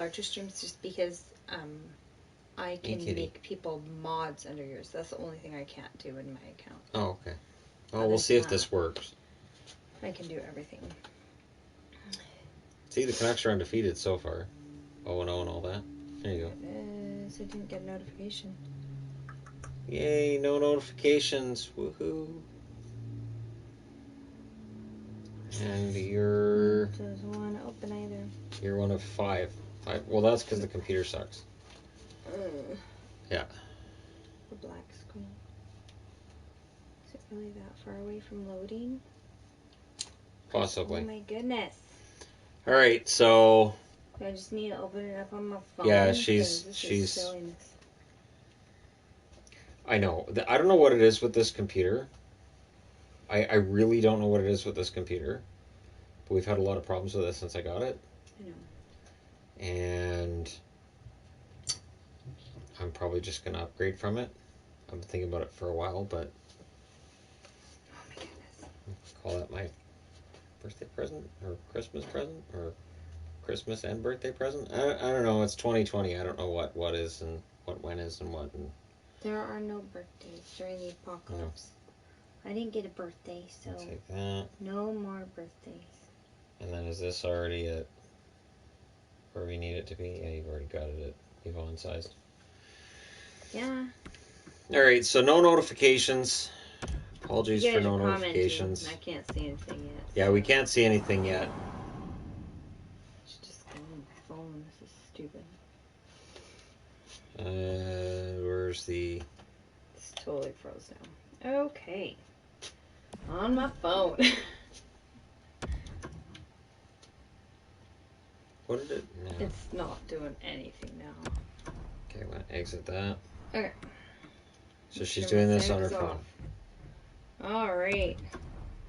larger streams just because I can make people mods under yours. That's the only thing I can't do in my account. Oh, okay. Oh, we'll see if this works. I can do everything. See, the Canucks are undefeated so far. 0-0 and all that. There you go. I didn't get a notification. Yay, no notifications. Woohoo. And you're... Doesn't want to open either. You're one of 5. Well, that's because the computer sucks. Yeah. The black screen. Is it really that far away from loading? Possibly. Oh my goodness. Alright, so... I just need to open it up on my phone. Yeah, she's... I know. I don't know what it is with this computer. I really don't know what it is with this computer. But we've had a lot of problems with it since I got it. I know. And I'm probably just going to upgrade from it. I've been thinking about it for a while, but... Oh my goodness. Call that my birthday present? Or Christmas present? Or Christmas and birthday present? I don't know. It's 2020. I don't know what is and what when is and what. And there are no birthdays during the apocalypse. I didn't get a birthday, so take that. No more birthdays. And then is this already at where we need it to be? Yeah, you've already got it at Yvonne sized. Yeah. Alright, so no notifications. Apologies for no notifications. I can't see anything yet. Yeah, we can't see anything yet. I should just go on my phone. This is stupid. Where's the... It's totally froze now. Okay. On my phone. What did it... No. It's not doing anything now. Okay, I'm going to exit that. Okay. So she's doing this on her phone. Alright.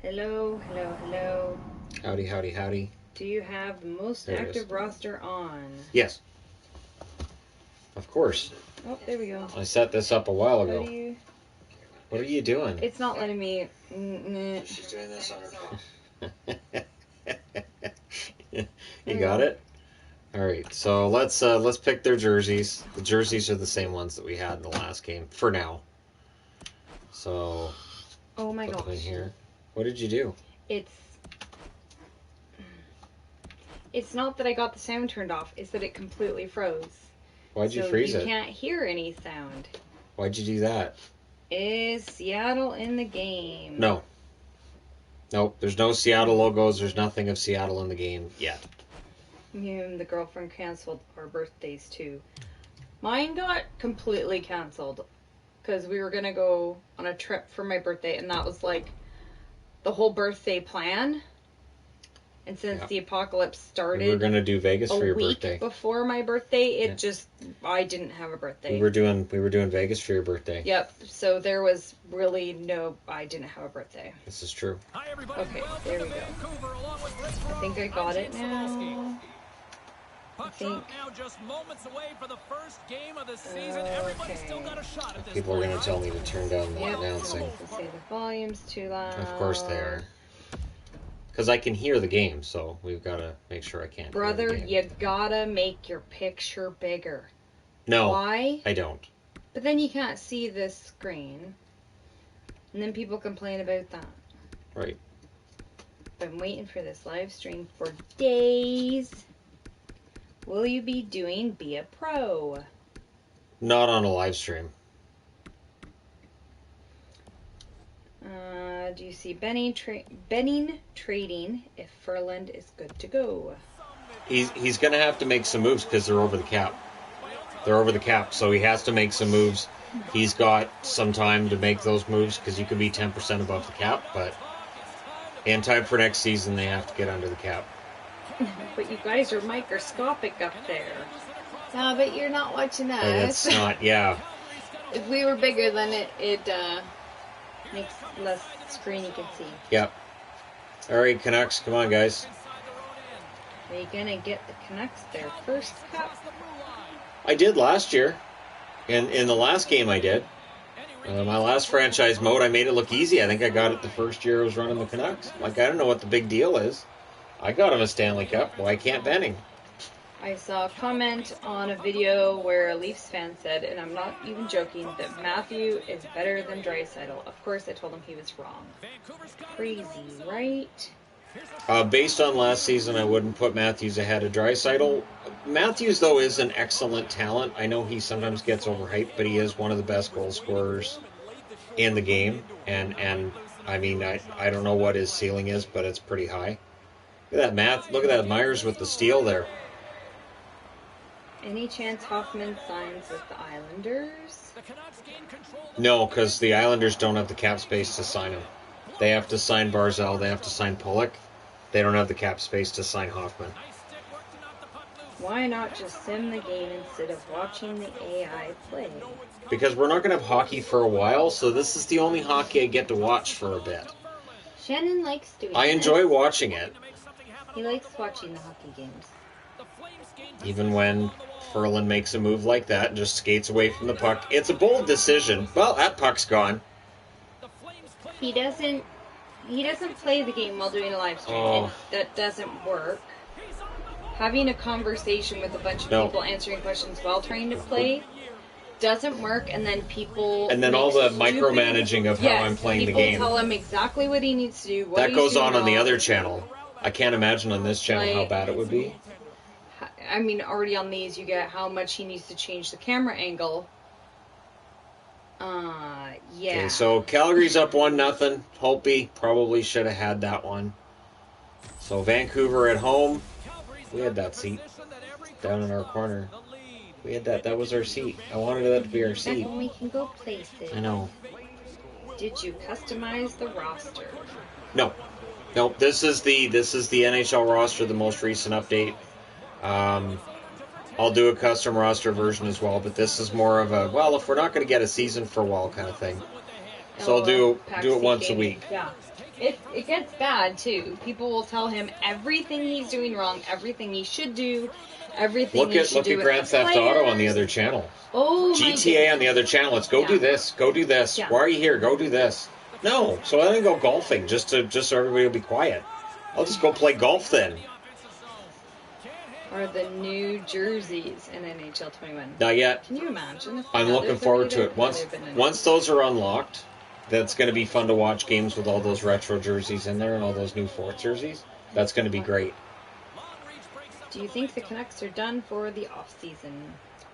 Hello, hello, hello. Howdy, howdy, howdy. Do you have the most active roster on? Yes. Of course. Oh, there we go. I set this up a while ago. What are you doing? It's not letting me... She's doing this on her phone. You got it? Alright, so let's pick their jerseys. The jerseys are the same ones that we had in the last game, for now. So... Oh my gosh. In here. What did you do? It's not that I got the sound turned off, it's that it completely froze. Why'd you freeze it? You can't hear any sound. Why'd you do that? Is Seattle in the game? No. Nope, there's no Seattle logos, there's nothing of Seattle in the game yet. Me and the girlfriend canceled our birthdays too. Mine got completely canceled because we were going to go on a trip for my birthday, and that was like the whole birthday plan. And since the apocalypse started, we were going to do Vegas for your birthday. A week before my birthday, I didn't have a birthday. We were doing Vegas for your birthday. Yep. So there was really I didn't have a birthday. This is true. Hi everybody. Okay, there we go. I think I got it now. Now just moments away for the first game of the season. Everybody's still got a shot at this. People are going to tell me to turn down the announcing. Say the volume's too loud. Of course they are. Because I can hear the game, so we've got to make sure I can't. Brother, you gotta make your picture bigger. No. Why? I don't. But then you can't see this screen. And then people complain about that. Right. Been waiting for this live stream for days. Will you be doing Be a Pro? Not on a live stream. Do you see Benning trading if Furland is good to go? He's going to have to make some moves because they're over the cap. They're over the cap, so he has to make some moves. He's got some time to make those moves because you could be 10% above the cap, but in time for next season, they have to get under the cap. But you guys are microscopic up there. No, but you're not watching us. It's not, yeah. If we were bigger, then it makes less screen you can see. Yep. All right, Canucks, come on, guys. Are you going to get the Canucks their first cup? I did last year. In the last game I did. My last franchise mode, I made it look easy. I think I got it the first year I was running the Canucks. Like, I don't know what the big deal is. I got him a Stanley Cup. Why can't Benning? I saw a comment on a video where a Leafs fan said, and I'm not even joking, that Matthew is better than Draisaitl. Of course, I told him he was wrong. Crazy, right? Based on last season, I wouldn't put Matthews ahead of Draisaitl. Matthews, though, is an excellent talent. I know he sometimes gets overhyped, but he is one of the best goal scorers in the game. And I mean, I don't know what his ceiling is, but it's pretty high. Look at that, Look at that Myers with the steal there. Any chance Hoffman signs with the Islanders? No, because the Islanders don't have the cap space to sign him. They have to sign Barzal. They have to sign Pulock. They don't have the cap space to sign Hoffman. Why not just sim the game instead of watching the AI play? Because we're not going to have hockey for a while, so this is the only hockey I get to watch for a bit. Shannon likes doing I enjoy watching it. He likes watching the hockey games. Even when Ferland makes a move like that and just skates away from the puck. It's a bold decision. Well, that puck's gone. He doesn't play the game while doing a live stream. Oh. That doesn't work. Having a conversation with a bunch of people answering questions while trying to play doesn't work, and then people... And then all the micromanaging of how I'm playing the game. People tell him exactly what he needs to do, what that goes on wrong. the other channel. I can't imagine on this channel how bad it would be. I mean, already on these, you get how much he needs to change the camera angle. Yeah. Okay, so Calgary's up 1-0. Holtby probably should have had that one. So Vancouver at home. We had that seat down in our corner. We had that. That was our seat. I wanted that to be our seat. When we can go places. I know. Did you customize the roster? No. Nope. This is the NHL roster, the most recent update. I'll do a custom roster version as well, but this is more of a, well, if we're not going to get a season for a while kind of thing. So I'll do it once a week. Yeah. It gets bad, too. People will tell him everything he's doing wrong, everything he should do, everything he should do. Look at Grand Theft Auto on the other channel. Oh, GTA on the other channel. Let's go do this. Go do this. Yeah. Why are you here? Go do this. No. So I didn't go golfing just so everybody will be quiet. I'll just go play golf then. Are the new jerseys in NHL 21? Not yet. Can you imagine? If I'm looking forward to it. Once those are unlocked, that's going to be fun to watch games with all those retro jerseys in there and all those new fourth jerseys. That's going to be great. Do you think the Canucks are done for the off-season?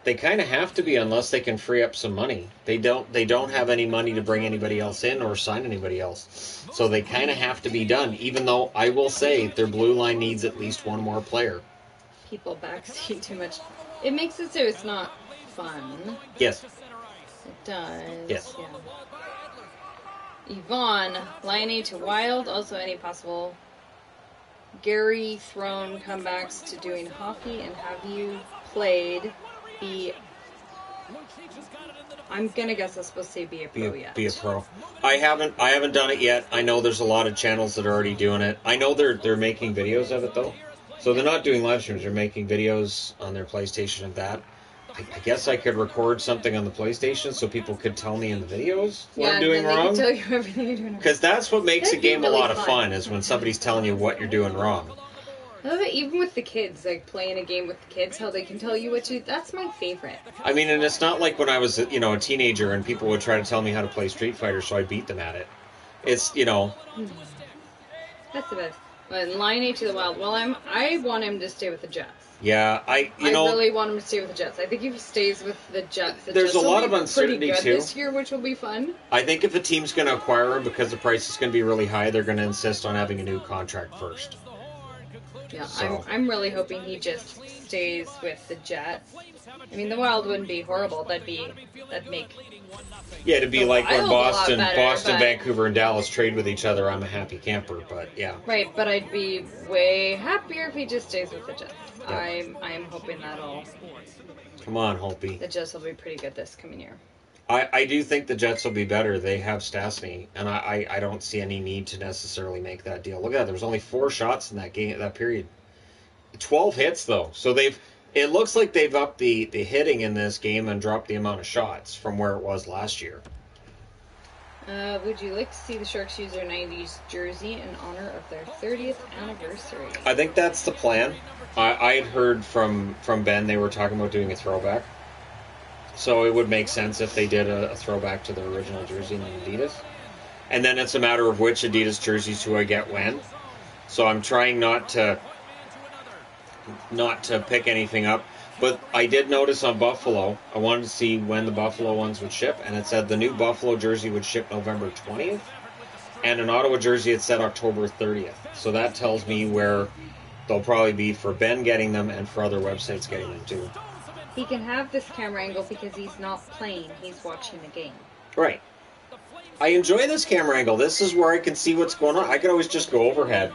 They kind of have to be unless they can free up some money. They don't have any money to bring anybody else in or sign anybody else. So they kind of have to be done, even though I will say their blue line needs at least one more player. People backseat too much. It makes it so it's not fun. Yes. It does. Yes. Yeah. Yvonne, Liney to Wild. Also, any possible Gary thrown comebacks to doing hockey, and have you played I'm gonna guess that's supposed to say be a pro yet. Be a pro. I haven't done it yet. I know there's a lot of channels that are already doing it. I know they're making videos of it though. So they're not doing live streams. They're making videos on their PlayStation of that. I guess I could record something on the PlayStation so people could tell me in the videos what I'm doing wrong. Can tell you everything you're doing wrong. Because that's what makes a game a lot of fun, is when somebody's telling you what you're doing wrong. I love it, even with the kids, like playing a game with the kids, how they can tell you what to do. That's my favorite. I mean, and it's not like when I was, a teenager and people would try to tell me how to play Street Fighter, so I beat them at it. It's, That's the best. But Line to the Wild. Well, I want him to stay with the Jets. Yeah, I really want him to stay with the Jets. I think if he stays with the Jets, there's a lot of uncertainty too this year, which will be fun. I think if a team's going to acquire him because the price is going to be really high, they're going to insist on having a new contract first. Yeah, so. I'm really hoping he just stays with the Jets. I mean, the Wild wouldn't be horrible. That'd make. Yeah, it'd be like when Boston, better, Vancouver, and Dallas trade with each other. I'm a happy camper, but yeah. Right, but I'd be way happier if he just stays with the Jets. Yeah. I'm hoping that'll. Come on, Holtby. The Jets will be pretty good this coming year. I do think the Jets will be better. They have Stastny, and I don't see any need to necessarily make that deal. Look at that. There was only 4 shots in that game, that period. 12 hits, though. So it looks like they've upped the hitting in this game and dropped the amount of shots from where it was last year. Would you like to see the Sharks use their 90s jersey in honor of their 30th anniversary? I think that's the plan. I had heard from Ben they were talking about doing a throwback. So it would make sense if they did a throwback to the original jersey in Adidas. And then it's a matter of which Adidas jerseys do I get when. So I'm trying not to pick anything up. But I did notice on Buffalo, I wanted to see when the Buffalo ones would ship, and it said the new Buffalo jersey would ship November 20th, and an Ottawa jersey it said October 30th. So that tells me where they'll probably be for Ben getting them and for other websites getting them too. He can have this camera angle because he's not playing, he's watching the game. Right. I enjoy this camera angle. This is where I can see what's going on. I could always just go overhead.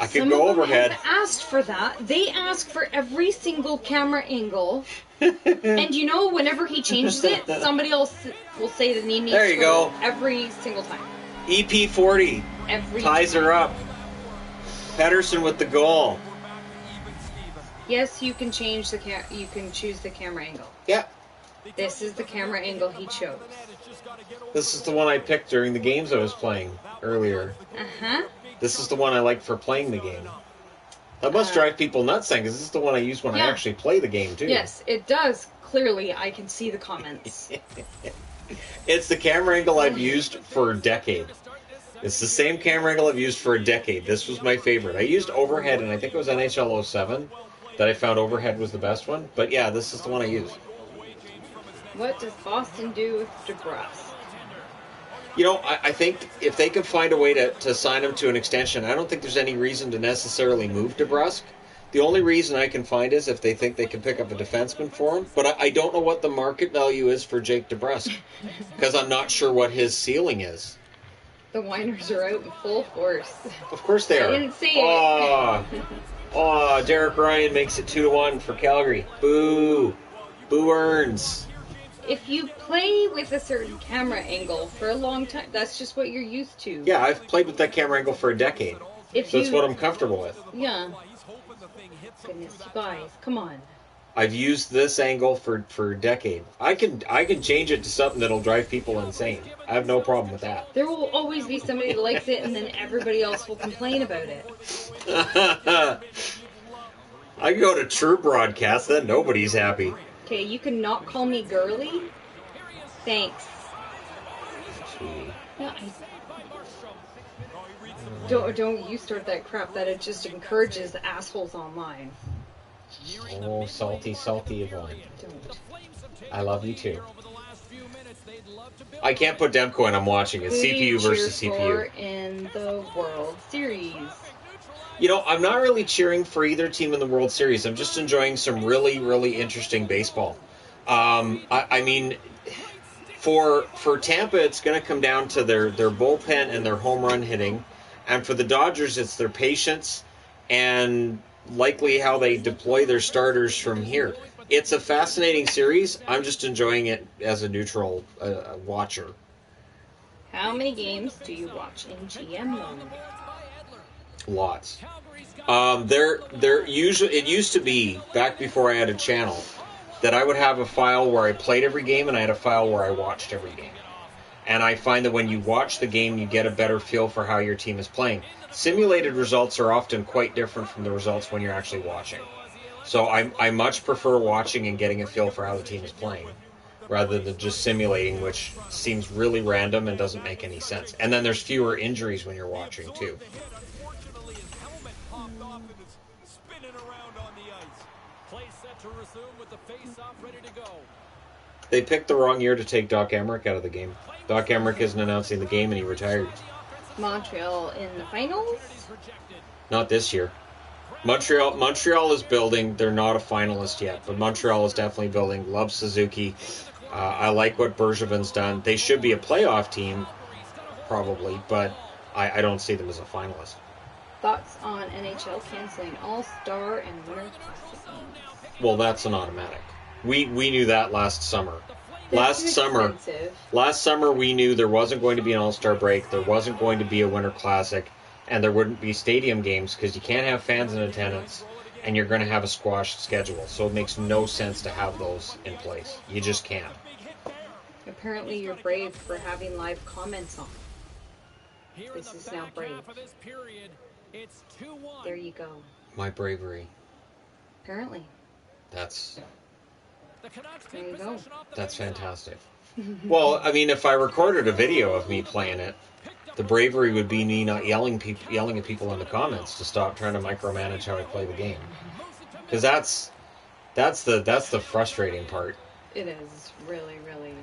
I could Some go of them overhead. have asked for that. They ask for every single camera angle. And you know, whenever he changes it, somebody else will say that he needs There you to go. every single time. EP40 Every ties her up. Pedersen with the goal. Yes, you can change the you can choose the camera angle. Yeah. This is the camera angle he chose. This is the one I picked during the games I was playing earlier. Uh-huh. This is the one I like for playing the game. That must drive people nuts then, because this is the one I use when I actually play the game, too. Yes, it does. Clearly, I can see the comments. It's the camera angle I've used for a decade. It's the same camera angle I've used for a decade. This was my favorite. I used overhead, and I think it was NHL 07 that I found overhead was the best one. But yeah, this is the one I use. What does Boston do with DeBrusque? You know, I think if they could find a way to sign him to an extension, I don't think there's any reason to necessarily move DeBrusque. The only reason I can find is if they think they can pick up a defenseman for him. But I don't know what the market value is for Jake DeBrusque, because I'm not sure what his ceiling is. The whiners are out in full force. Of course they are. I didn't see it. Oh, Derek Ryan makes it 2-1 for Calgary. Boo. Boo earns. If you play with a certain camera angle for a long time, that's just what you're used to. Yeah, I've played with that camera angle for a decade. That's what I'm comfortable with. Yeah. Goodness, you guys, come on. I've used this angle for a decade. I can change it to something that'll drive people insane. I have no problem with that. There will always be somebody that likes it, and then everybody else will complain about it. I go to True Broadcast, then nobody's happy. Okay, you can not call me girly? Thanks. No, don't you start that crap. That it just encourages the assholes online. Oh, salty, salty Yvonne. Don't. I love you too. I can't put Demko in. I'm watching it. CPU versus CPU. In the World Series. You know, I'm not really cheering for either team in the World Series. I'm just enjoying some really, really interesting baseball. I mean, for Tampa, it's going to come down to their bullpen and their home run hitting. And for the Dodgers, it's their patience and likely how they deploy their starters from here. It's a fascinating series. I'm just enjoying it as a neutral watcher. How many games do you watch in GM mode? Lots. They're usually, it used to be back before I had a channel that I would have a file where I played every game and I had a file where I watched every game. And I find that when you watch the game, you get a better feel for how your team is playing. Simulated results are often quite different from the results when you're actually watching. So I much prefer watching and getting a feel for how the team is playing rather than just simulating, which seems really random and doesn't make any sense. And then there's fewer injuries when you're watching, too. They picked the wrong year to take Doc Emrick out of the game. Doc Emrick isn't announcing the game and he retired. Montreal in the finals? Not this year. Montreal is building. They're not a finalist yet, but Montreal is definitely building. Love Suzuki. I like what Bergevin's done. They should be a playoff team, probably, but I don't see them as a finalist. Thoughts on NHL canceling All-Star and Winter Classic games? Well, that's an automatic. We knew that last summer. Last summer we knew there wasn't going to be an All-Star break, there wasn't going to be a Winter Classic, and there wouldn't be stadium games because you can't have fans in attendance, and you're going to have a squashed schedule. So it makes no sense to have those in place. You just can't. Apparently you're brave for having live comments on. Here This in the is now back brave. half of this period, it's 2-1. There you go. My bravery. Apparently. That's The Canucks There take you go. possession off the that's faceoff. fantastic. Well, I mean, if I recorded a video of me playing it, the bravery would be me not yelling at people in the comments to stop trying to micromanage how I play the game. Because that's the frustrating part. It is really, really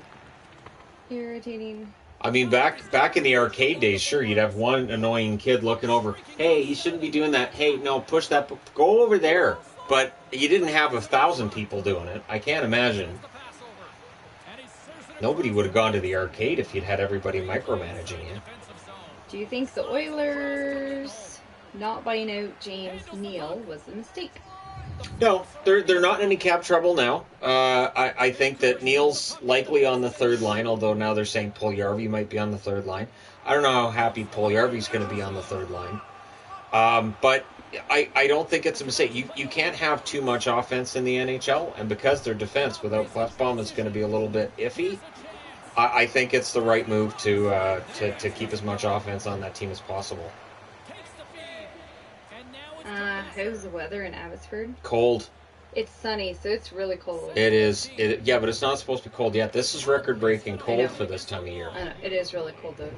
irritating. I mean, back in the arcade days, sure, you'd have one annoying kid looking over. Hey, you shouldn't be doing that. Hey, no, push that. Go over there. But you didn't have 1,000 people doing it. I can't imagine. Nobody would have gone to the arcade if you'd had everybody micromanaging you. Do you think the Oilers not buying out James Neal was a mistake? No, they're not in any cap trouble now. I think that Neal's likely on the third line, although now they're saying Puljujarvi might be on the third line. I don't know how happy Puljujarvi's going to be on the third line. But I don't think it's a mistake. You can't have too much offense in the NHL, and because their defense without Klefbom is going to be a little bit iffy, I think it's the right move to keep as much offense on that team as possible. How's the weather in Abbotsford? Cold. It's sunny, so it's really cold. It is. Yeah, but it's not supposed to be cold yet. This is record-breaking cold for this time of year. I know, it is really cold though.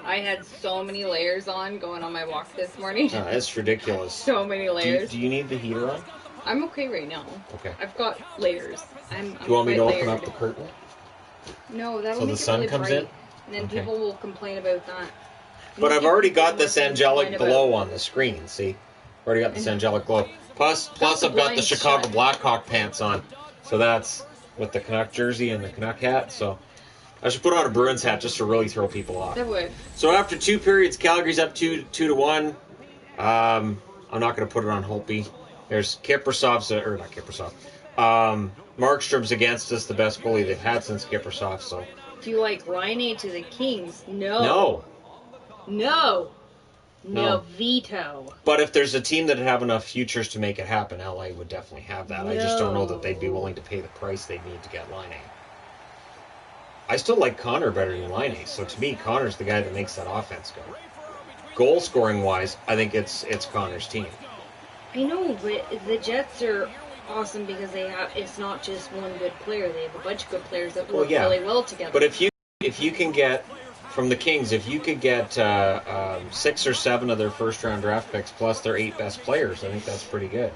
I had so many layers on going on my walk this morning. It's ridiculous. So many layers. Do you need the heater on? I'm okay right now. Okay. I've got layers. I'm Do you want me to quite open layered. up the curtain? No, that'll So make the it sun really comes bright, in? and then Okay. people will complain about that. But I've already got this People will angelic complain glow about- on the screen, see? Already got this I know. angelic glow. Plus the I've got the blinds Chicago shut. Blackhawk pants on. So that's with the Canuck jersey and the Canuck hat. So I should put on a Bruins hat just to really throw people off. That would. So after 2 periods, Calgary's up 2-1. I'm not going to put it on Holtby. There's Kiprasov's, or not Kiprasov. Markstrom's against us, the best goalie they've had since Kiprasov. So Do you like Line to the Kings? No. no. No. No. Veto. But if there's a team that would have enough futures to make it happen, LA would definitely have that. I just don't know that they'd be willing to pay the price they need to get Line. I still like Connor better than Line. So to me, Connor's the guy that makes that offense go. Goal scoring wise, I think it's Connor's team. I know, but the Jets are awesome because it's not just one good player. They have a bunch of good players that work really well together. But if you can get from the Kings, if you could get 6 or 7 of their first round draft picks plus their 8 best players, I think that's pretty good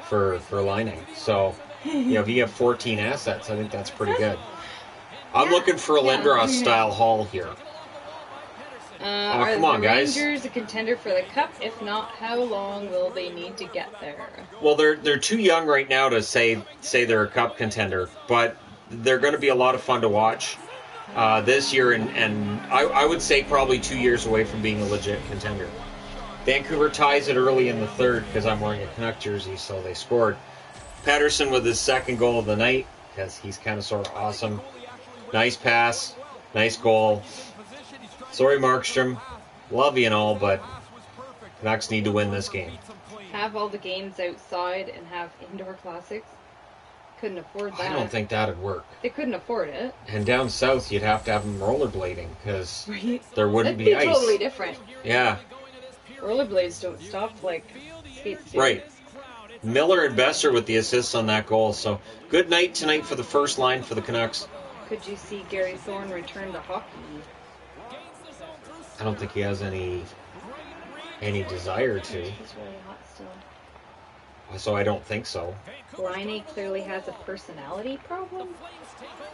for Lining. So if you have 14 assets, I think that's pretty good. I'm looking for a Lindros style haul here. Come on, guys. Are the Rangers a contender for the Cup? If not, how long will they need to get there? Well, they're too young right now to say they're a Cup contender, but they're going to be a lot of fun to watch this year, and I would say probably 2 years away from being a legit contender. Vancouver ties it early in the third because I'm wearing a Canuck jersey, so they scored. Pettersson with his second goal of the night because he's kind of sort of awesome. Nice pass, nice goal. Sorry, Markstrom. Love you and all, but Canucks need to win this game. Have all the games outside and have indoor classics? Couldn't afford that. I don't think that'd work. They couldn't afford it. And down south, you'd have to have them rollerblading because Right? there wouldn't That'd be ice. Totally different. Yeah, Rollerblades don't stop like skates do. right. Miller and Besser with the assists on that goal. So good night tonight for the first line for the Canucks. Could you see Gary Thorne return to hockey? I don't think he has any desire to. He's really hot still. So I don't think so. Laine clearly has a personality problem.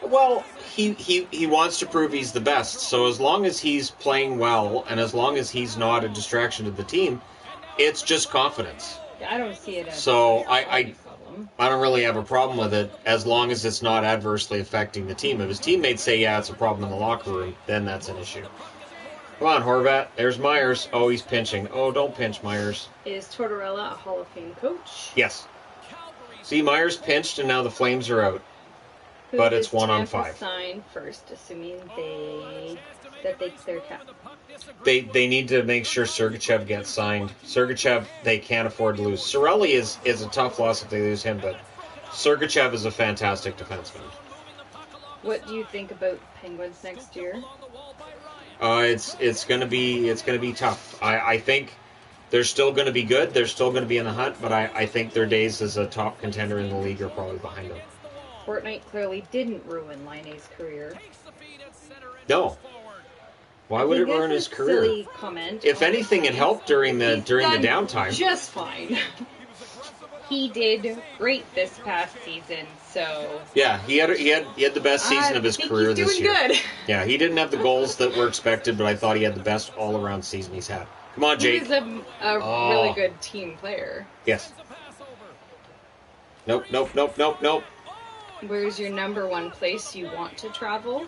Well, he wants to prove he's the best. So as long as he's playing well and as long as he's not a distraction to the team, it's just confidence. I don't see it as So a problem. I don't really have a problem with it as long as it's not adversely affecting the team. If his teammates say, yeah, it's a problem in the locker room, then that's an issue. Come on, Horvat. There's Myers. Oh, he's pinching. Oh, don't pinch, Myers. Is Tortorella a Hall of Fame coach? Yes. See, Myers pinched, and now the Flames are out. Who But it's does 1-on-5. Tampa sign first, assuming they clear cap? They need to make sure Sergachev gets signed. Sergachev, they can't afford to lose. Cirelli is a tough loss if they lose him, but Sergachev is a fantastic defenseman. What do you think about Penguins next year? It's gonna be tough. I think they're still gonna be good. They're still gonna be in the hunt, but I think their days as a top contender in the league are probably behind them. Fortnite clearly didn't ruin Laine's career. No. Why would it ruin his career? Silly comment. If anything, it helped during the downtime. Just fine. He did great this past season, so yeah, he had the best season of his career this year. Good. Yeah, he didn't have the goals that were expected, but I thought he had the best all-around season he's had. Come on, Jake. He's a really good team player. Yes. Nope. Where's your number one place you want to travel?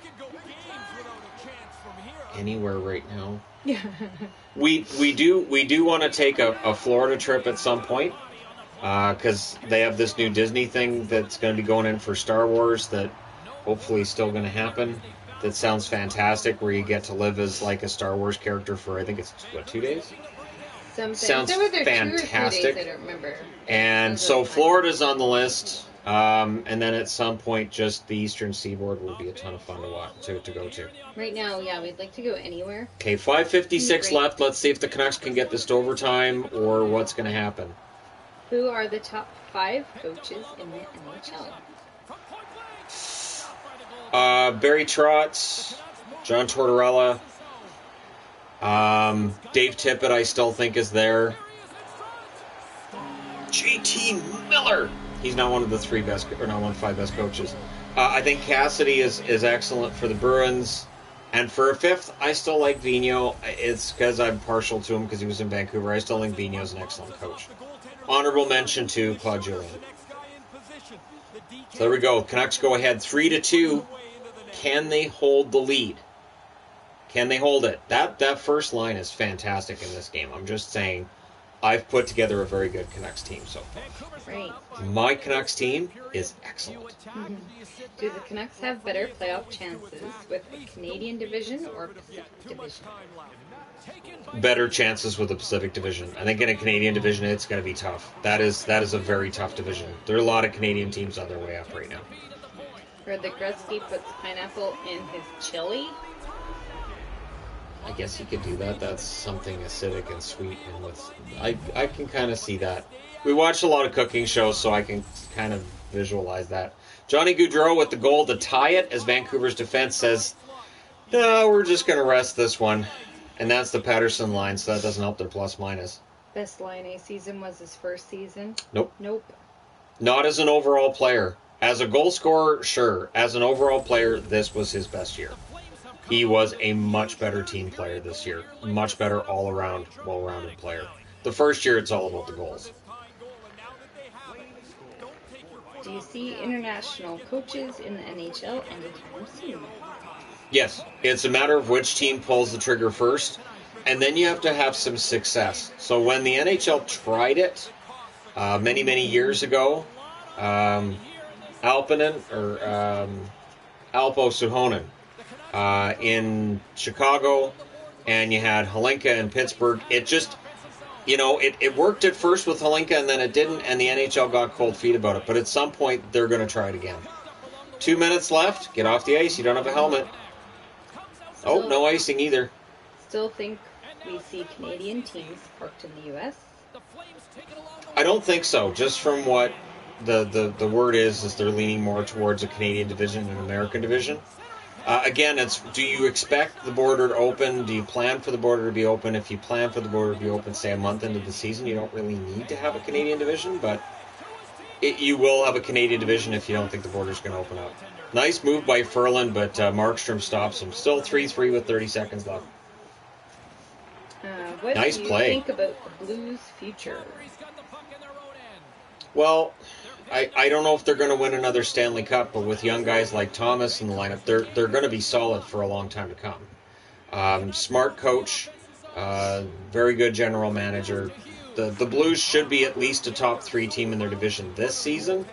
Anywhere right now. we do want to take a Florida trip at some point. Because they have this new Disney thing that's going to be going in for Star Wars that hopefully is still going to happen. That sounds fantastic, where you get to live as like a Star Wars character for, I think it's, 2 days? Sounds fantastic. 2 or 3 days, I don't remember. And so Florida's on the list. And then at some point, just the Eastern Seaboard will be a ton of fun to go to. Right now, yeah, we'd like to go anywhere. Okay, 5:56 left. Let's see if the Canucks can get this to overtime or what's going to happen. Who are the top 5 coaches in the NHL? Barry Trotz, John Tortorella, Dave Tippett I still think is there. JT Miller. He's not one of the 5 best coaches. I think Cassidy is excellent for the Bruins. And for a 5th, I still like Vigneault. It's because I'm partial to him because he was in Vancouver. I still think Vigneault's an excellent coach. Honorable mention to Claude Julien. So there we go. Canucks go ahead 3-2. Can they hold the lead? Can they hold it? That first line is fantastic in this game. I'm just saying, I've put together a very good Canucks team so far. Right. My Canucks team is excellent. Mm-hmm. Do the Canucks have better playoff chances with a Canadian division or Pacific division? Better chances with the Pacific Division. I think in a Canadian division, it's going to be tough. That is a very tough division. There are a lot of Canadian teams on their way up right now. Heard that Gretzky puts pineapple in his chili. I guess he could do that. That's something acidic and sweet, and with I can kind of see that. We watch a lot of cooking shows, so I can kind of visualize that. Johnny Gaudreau with the goal to tie it, as Vancouver's defense says, "No, we're just going to rest this one." And that's the Patterson line, so that doesn't help their plus-minus. Best Laine season was his first season? Nope. Not as an overall player. As a goal scorer, sure. As an overall player, this was his best year. He was a much better team player this year. Much better all-around, well-rounded player. The first year, it's all about the goals. Do you see international coaches in the NHL anytime soon? Yes, it's a matter of which team pulls the trigger first, and then you have to have some success. So when the NHL tried it many, many years ago, Alpo Suhonen in Chicago, and you had Hlinka in Pittsburgh, it just, it worked at first with Hlinka, and then it didn't, and the NHL got cold feet about it. But at some point, they're going to try it again. 2 minutes left. Get off the ice. You don't have a helmet. No icing either. Still think we see Canadian teams parked in the U.S.? I don't think so. Just from what the word is they're leaning more towards a Canadian division than an American division. Again, it's, do you expect the border to open? Do you plan for the border to be open? If you plan for the border to be open, say, a month into the season, you don't really need to have a Canadian division, but you will have a Canadian division if you don't think the border's going to open up. Nice move by Ferland, but Markstrom stops him. Still 3-3 with 30 seconds left. What nice do you play. think about the Blues' future? Well, I don't know if they're going to win another Stanley Cup, but with young guys like Thomas in the lineup, they're going to be solid for a long time to come. Smart coach, very good general manager. The Blues should be at least a top 3 team in their division this season.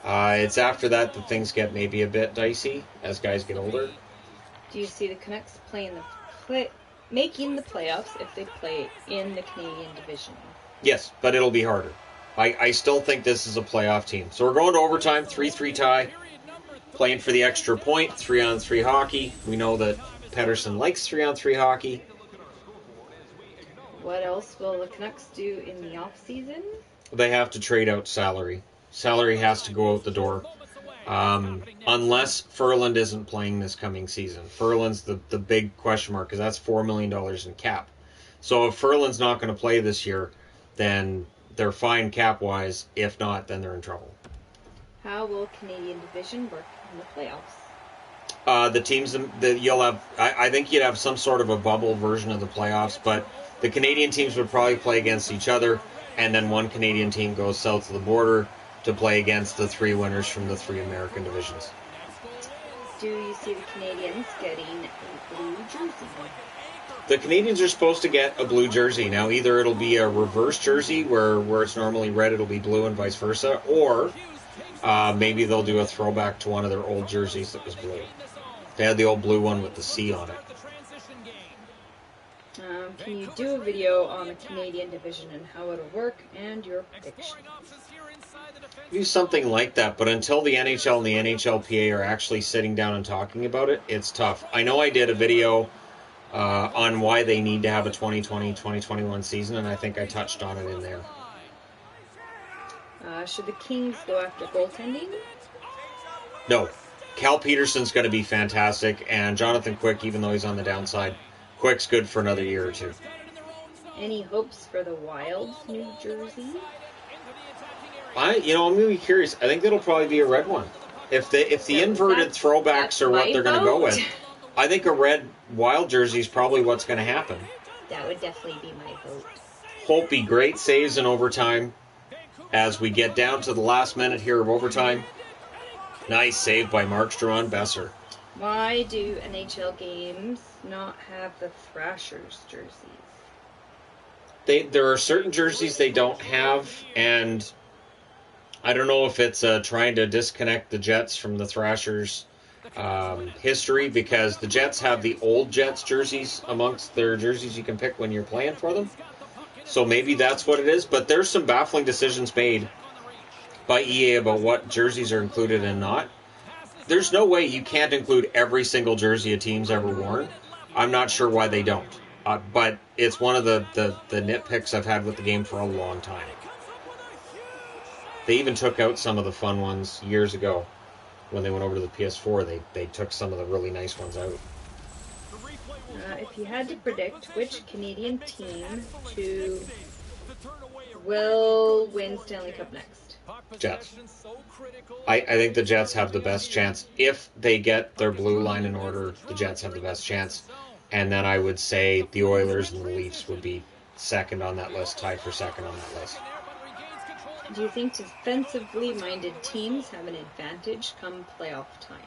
It's after that things get maybe a bit dicey as guys get older. Do you see the Canucks making the playoffs if they play in the Canadian division? Yes, but it'll be harder. I still think this is a playoff team. So we're going to overtime, 3-3 tie. playing for the extra point, 3-on-3 hockey. We know that Pettersson likes 3-on-3 hockey. What else will the Canucks do in the off-season? They have to trade out salary. Salary has to go out the door. Unless Furland isn't playing this coming season. Furland's the big question mark because that's $4 million in cap. So if Furland's not going to play this year, then they're fine cap-wise. If not, then they're in trouble. How will Canadian division work in the playoffs? The teams that you'll have, I think you'd have some sort of a bubble version of the playoffs, but the Canadian teams would probably play against each other, and then one Canadian team goes south of the border to play against the 3 winners from the 3 American divisions. Do you see the Canadians getting a blue jersey? The Canadians are supposed to get a blue jersey. Now, either it'll be a reverse jersey where it's normally red, it'll be blue and vice versa, or maybe they'll do a throwback to one of their old jerseys that was blue. They had the old blue one with the C on it. Can you do a video on the Canadian division and how it'll work and your predictions? Do something like that, but until the NHL and the NHLPA are actually sitting down and talking about it, it's tough. I know I did a video on why they need to have a 2020-2021 season, and I think I touched on it in there. Should the Kings go after goaltending? No. Cal Peterson's going to be fantastic, and Jonathan Quick, even though he's on the downside, Quick's good for another year or two. Any hopes for the Wild's New Jersey? I'm going to be curious. I think it'll probably be a red one. If the inverted throwbacks are what they're going to go with, I think a red Wild jersey is probably what's going to happen. That would definitely be my vote. Holtby, great saves in overtime. As we get down to the last minute here of overtime, nice save by Markstrom on Besser. Why do NHL games not have the Thrashers jerseys? There are certain jerseys they don't have, and I don't know if it's trying to disconnect the Jets from the Thrashers history, because the Jets have the old Jets jerseys amongst their jerseys you can pick when you're playing for them. So maybe that's what it is, but there's some baffling decisions made by EA about what jerseys are included and not. There's no way you can't include every single jersey a team's ever worn. I'm not sure why they don't. But it's one of the nitpicks I've had with the game for a long time. They even took out some of the fun ones years ago when they went over to the PS4. They took some of the really nice ones out. If you had to predict which Canadian team will win Stanley Cup next? Jets. I think the Jets have the best chance. If they get their blue line in order, the Jets have the best chance. And then I would say the Oilers and the Leafs would be second on that list, tied for second on that list. Do you think defensively minded teams have an advantage come playoff time?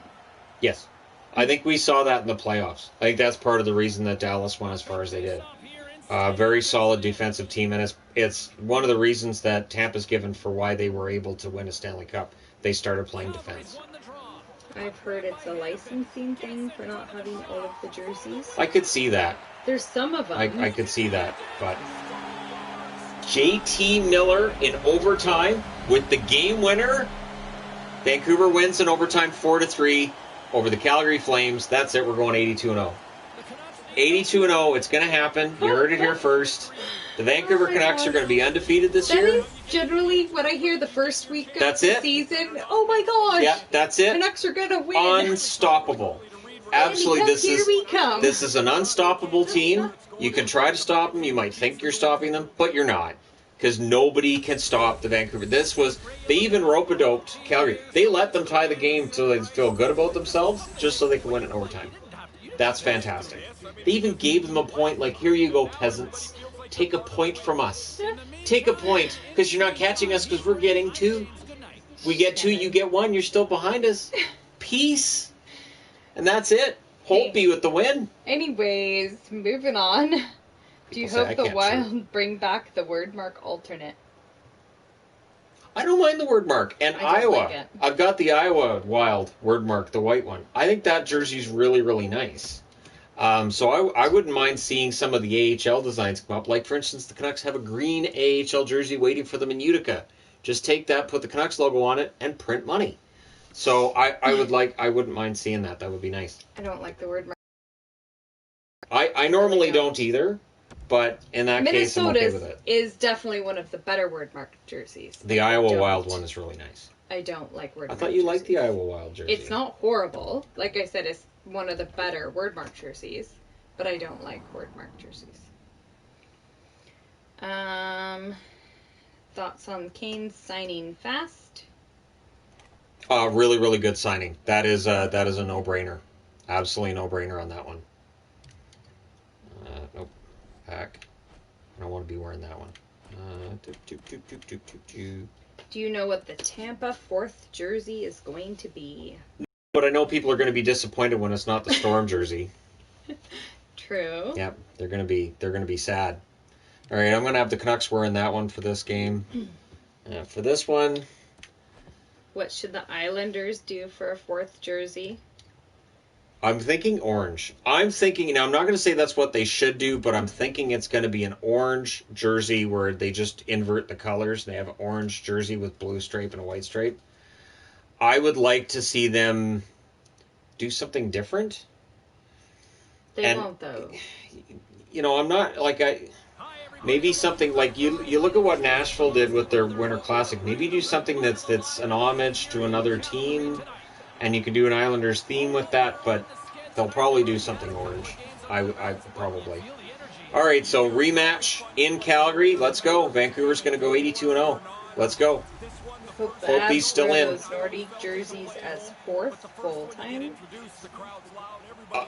Yes. I think we saw that in the playoffs. I think that's part of the reason that Dallas went as far as they did. Very solid defensive team, and it's one of the reasons that Tampa's given for why they were able to win a Stanley Cup. They started playing defense. I've heard it's a licensing thing for not having all of the jerseys. I could see that. There's some of them. I could see that, but JT Miller in overtime with the game winner. Vancouver wins in overtime 4-3 over the Calgary Flames. That's it. We're going 82-0. 82-0. It's going to happen. You heard it here first. The Vancouver Canucks are going to be undefeated this year. That is generally what I hear the first week of That's the it. season. Oh my gosh. Yeah, that's it. Canucks are going to win. Unstoppable. Absolutely. This is an unstoppable team. You can try to stop them. You might think you're stopping them, but you're not. Because nobody can stop the Vancouver. They even rope-a-doped Calgary. They let them tie the game so they feel good about themselves, just so they can win in overtime. That's fantastic. They even gave them a point, like, here you go, peasants. Take a point from us. Take a point, because you're not catching us, because we're getting 2. We get 2, you get 1, you're still behind us. Peace. And that's it. Holtby with the win. Anyways, moving on. Do you hope the Wild bring back the word mark alternate? I don't mind the word mark. And Iowa. Like I've got the Iowa Wild word mark, the white one. I think that jersey's really, really nice. So I wouldn't mind seeing some of the AHL designs come up. Like, for instance, the Canucks have a green AHL jersey waiting for them in Utica. Just take that, put the Canucks logo on it, and print money. So I wouldn't mind seeing that. That would be nice. I don't like the word mark. I normally don't either, but in that case, I'm okay with it. Is definitely one of the better word mark jerseys. The Iowa Wild one is really nice. I don't like word mark I thought you jerseys. liked the Iowa Wild jersey. It's not horrible. Like I said, it's one of the better word mark jerseys, but I don't like word mark jerseys. Thoughts on Kane signing fast? Really, really good signing. That is a no-brainer. Absolutely no-brainer on that one. Nope. Back. I don't want to be wearing that one. Do you know what the Tampa 4th jersey is going to be? But I know people are going to be disappointed when it's not the Storm jersey. True. Yep, they're going to be sad. All right, I'm going to have the Canucks wearing that one for this game. For this one, what should the Islanders do for a 4th jersey? I'm thinking orange. I'm thinking, now I'm not going to say that's what they should do, but I'm thinking it's going to be an orange jersey where they just invert the colors. They have an orange jersey with blue stripe and a white stripe. I would like to see them do something different. They won't, though. You know, I'm not, maybe something like, you look at what Nashville did with their Winter Classic. Maybe do something that's an homage to another team. And you can do an Islanders theme with that, but they'll probably do something orange. I probably. All right, so rematch in Calgary. Let's go. Vancouver's going to go 82-0. Let's go. Hope he's still in. Those Nordic jerseys as 4th full time.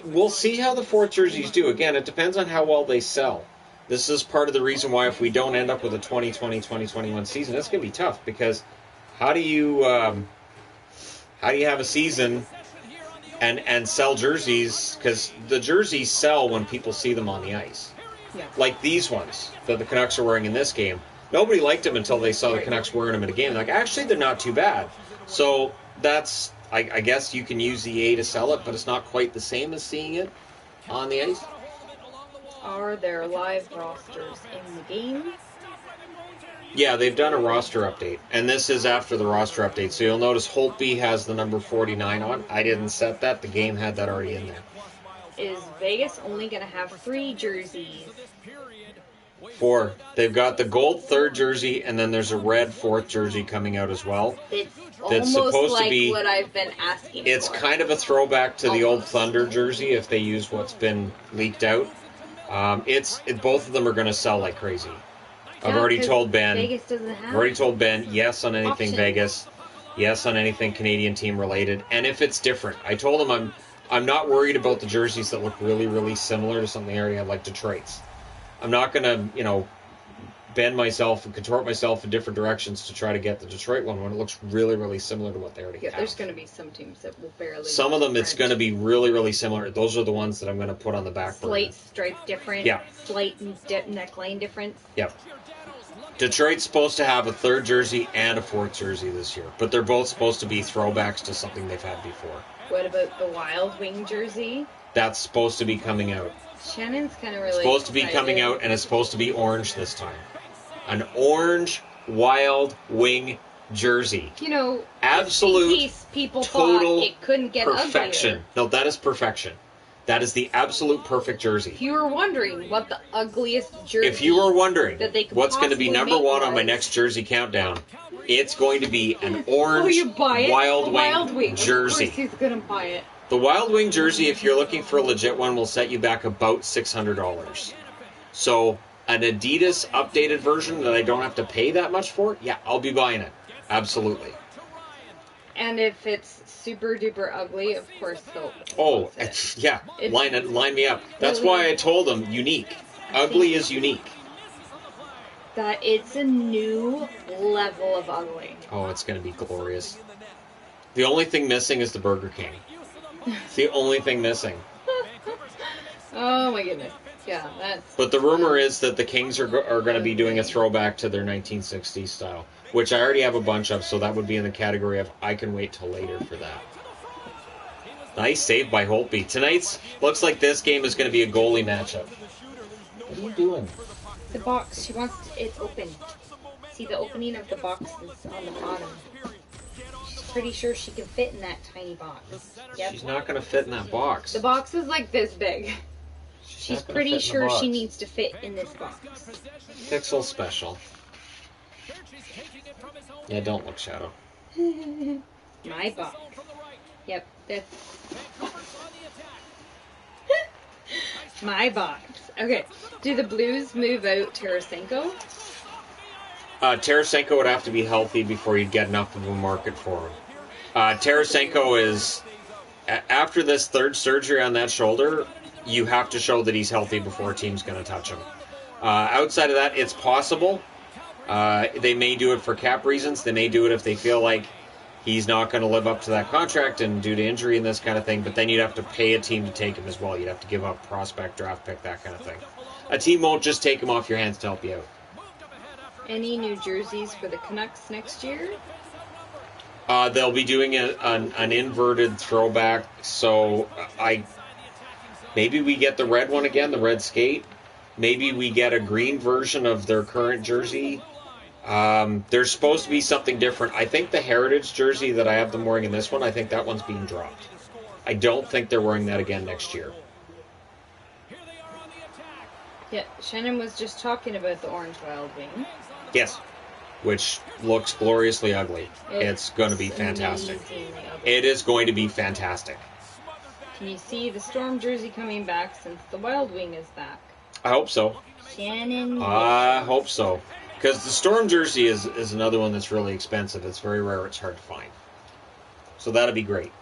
We'll see how the 4th jerseys do. Again, it depends on how well they sell. This is part of the reason why if we don't end up with a 2020-2021 season, it's going to be tough because how do you have a season and sell jerseys? Because the jerseys sell when people see them on the ice. Yeah. Like these ones that the Canucks are wearing in this game. Nobody liked them until they saw the Canucks wearing them in a game. Like, actually, they're not too bad. So that's, I guess you can use the A to sell it, but it's not quite the same as seeing it on the ice. Are there live rosters in the game? Yeah, they've done a roster update, and this is after the roster update. So you'll notice Holtby has the number 49 on. I didn't set that. The game had that already in there. Is Vegas only going to have 3 jerseys? 4. They've got the gold 3rd jersey, and then there's a red 4th jersey coming out as well. It's That's almost supposed like to be what I've been asking It's for. kind of a throwback to the old Thunder jersey if they use what's been leaked out. Both of them are going to sell like crazy. I've already told Ben. Vegas doesn't have. I've already told Ben yes on anything options. Vegas, yes on anything Canadian team related, and if it's different. I told him I'm not worried about the jerseys that look really, really similar to something I already have, like Detroit's. I'm not going to, bend myself and contort myself in different directions to try to get the Detroit one when it looks really, really similar to what they already have. Yeah, there's going to be some teams that will barely. Some of them, it's going to be really, really similar. Those are the ones that I'm going to put on the back burner. Slight stripe difference. Yeah. Slight neckline difference. Yep. Detroit's supposed to have a 3rd jersey and a 4th jersey this year, but they're both supposed to be throwbacks to something they've had before. What about the Wild Wing jersey? That's supposed to be coming out. Shannon's kind of really Supposed to be coming out, and it's supposed to be orange this time. An orange Wild Wing jersey. Absolute, in case people total thought it couldn't get perfection. uglier. No, that is perfection. That is the absolute perfect jersey. If you were wondering what the ugliest jersey, if you were wondering that they could what's going to be number possibly 1 on my make next jersey countdown, it's going to be an orange you buy it? Wild Wild Wing jersey. Of course he's gonna buy it. The Wild Wing jersey, if you're looking for a legit one, will set you back about $600. So an Adidas updated version that I don't have to pay that much for, yeah, I'll be buying it. Absolutely. And if it's super duper ugly, of course they'll. Oh, it. yeah. Line me up. That's really, why I told them unique. Ugly is unique. That it's a new level of ugly. Oh, it's going to be glorious. The only thing missing is the Burger King. It's the only thing missing. Oh my goodness. Yeah, that's. But the rumor is that the Kings are going to be doing a throwback to their 1960s style, which I already have a bunch of, so that would be in the category of I can wait till later for that. Nice save by Holtby. Tonight's looks like this game is going to be a goalie matchup. What are you doing? The box. She wants it open. See, the opening of the box is on the bottom. She's pretty sure she can fit in that tiny box. Yep. She's not going to fit in that box. The box is like this big. She's not gonna pretty fit in the sure she box. needs to fit in this box. Pixel special. Yeah, don't look, Shadow. My box. Yep, that's my box. Okay, do the Blues move out Tarasenko? Tarasenko would have to be healthy before you'd get enough of a market for him. Tarasenko is, after this third surgery on that shoulder, you have to show that he's healthy before a team's going to touch him. Outside of that, it's possible. They may do it for cap reasons. They may do it if they feel like he's not going to live up to that contract and due to injury and this kind of thing, but then you'd have to pay a team to take him as well. You'd have to give up prospect, draft pick, that kind of thing. A team won't just take him off your hands to help you out. Any new jerseys for the Canucks next year? They'll be doing an inverted throwback, so maybe we get the red one again, the red skate. Maybe we get a green version of their current jersey. There's supposed to be something different. I think the Heritage jersey that I have them wearing in this one, I think that one's being dropped. I don't think they're wearing that again next year. Yeah, Shannon was just talking about the Orange Wild Wing. Yes, which looks gloriously ugly. It's going to be fantastic. It is going to be fantastic. Can you see the Storm jersey coming back since the Wild Wing is back? I hope so. Shannon. I hope so. Because the Storm jersey is another one that's really expensive. It's very rare. It's hard to find. So that'll be great.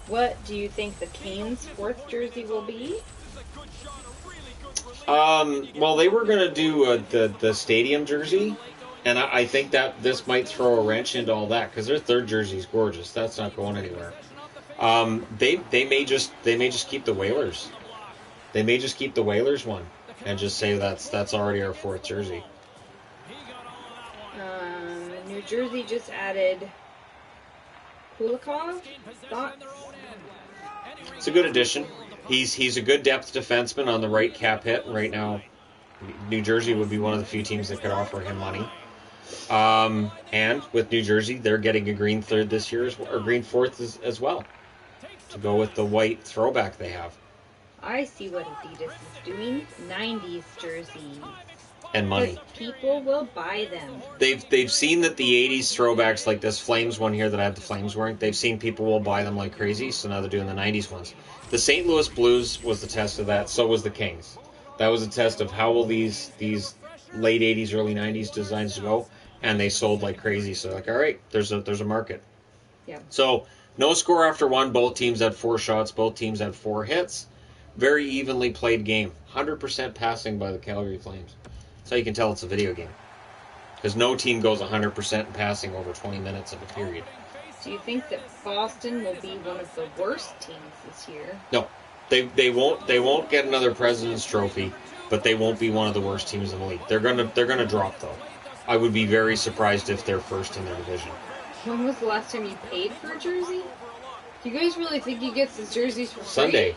What do you think the Canes' fourth jersey will be? Well, they were going to do the stadium jersey, and I think that this might throw a wrench into all that because their third jersey is gorgeous. That's not going anywhere. They may just keep the Whalers. They may just keep the Whalers one and just say that's already our fourth jersey. New Jersey just added Kulikov. Thoughts? It's a good addition. He's a good depth defenseman on the right cap hit. Right now, New Jersey would be one of the few teams that could offer him money. And with New Jersey, they're getting a green third this year, or green fourth as well, to go with the white throwback they have. I see what Adidas is doing. 90s jerseys. And money. People will buy them. They've seen that the 80s throwbacks, like this Flames one here that I have the Flames wearing, they've seen people will buy them like crazy, so now they're doing the 90s ones. The St. Louis Blues was the test of that, so was the Kings. That was a test of how will these late 80s, early 90s designs go, and they sold like crazy, so like, all right, there's a market. Yeah. So, no score after one, both teams had 4 shots, both teams had 4 hits. Very evenly played game. 100% passing by the Calgary Flames. That's how you can tell it's a video game. Because no team goes 100% in passing over 20 minutes of a period. Do you think that Boston will be one of the worst teams this year? No. They won't get another President's Trophy, but they won't be one of the worst teams in the league. They're gonna drop though. I would be very surprised if they're first in their division. When was the last time you paid for a jersey? Do you guys really think he gets his jerseys for free? Sunday.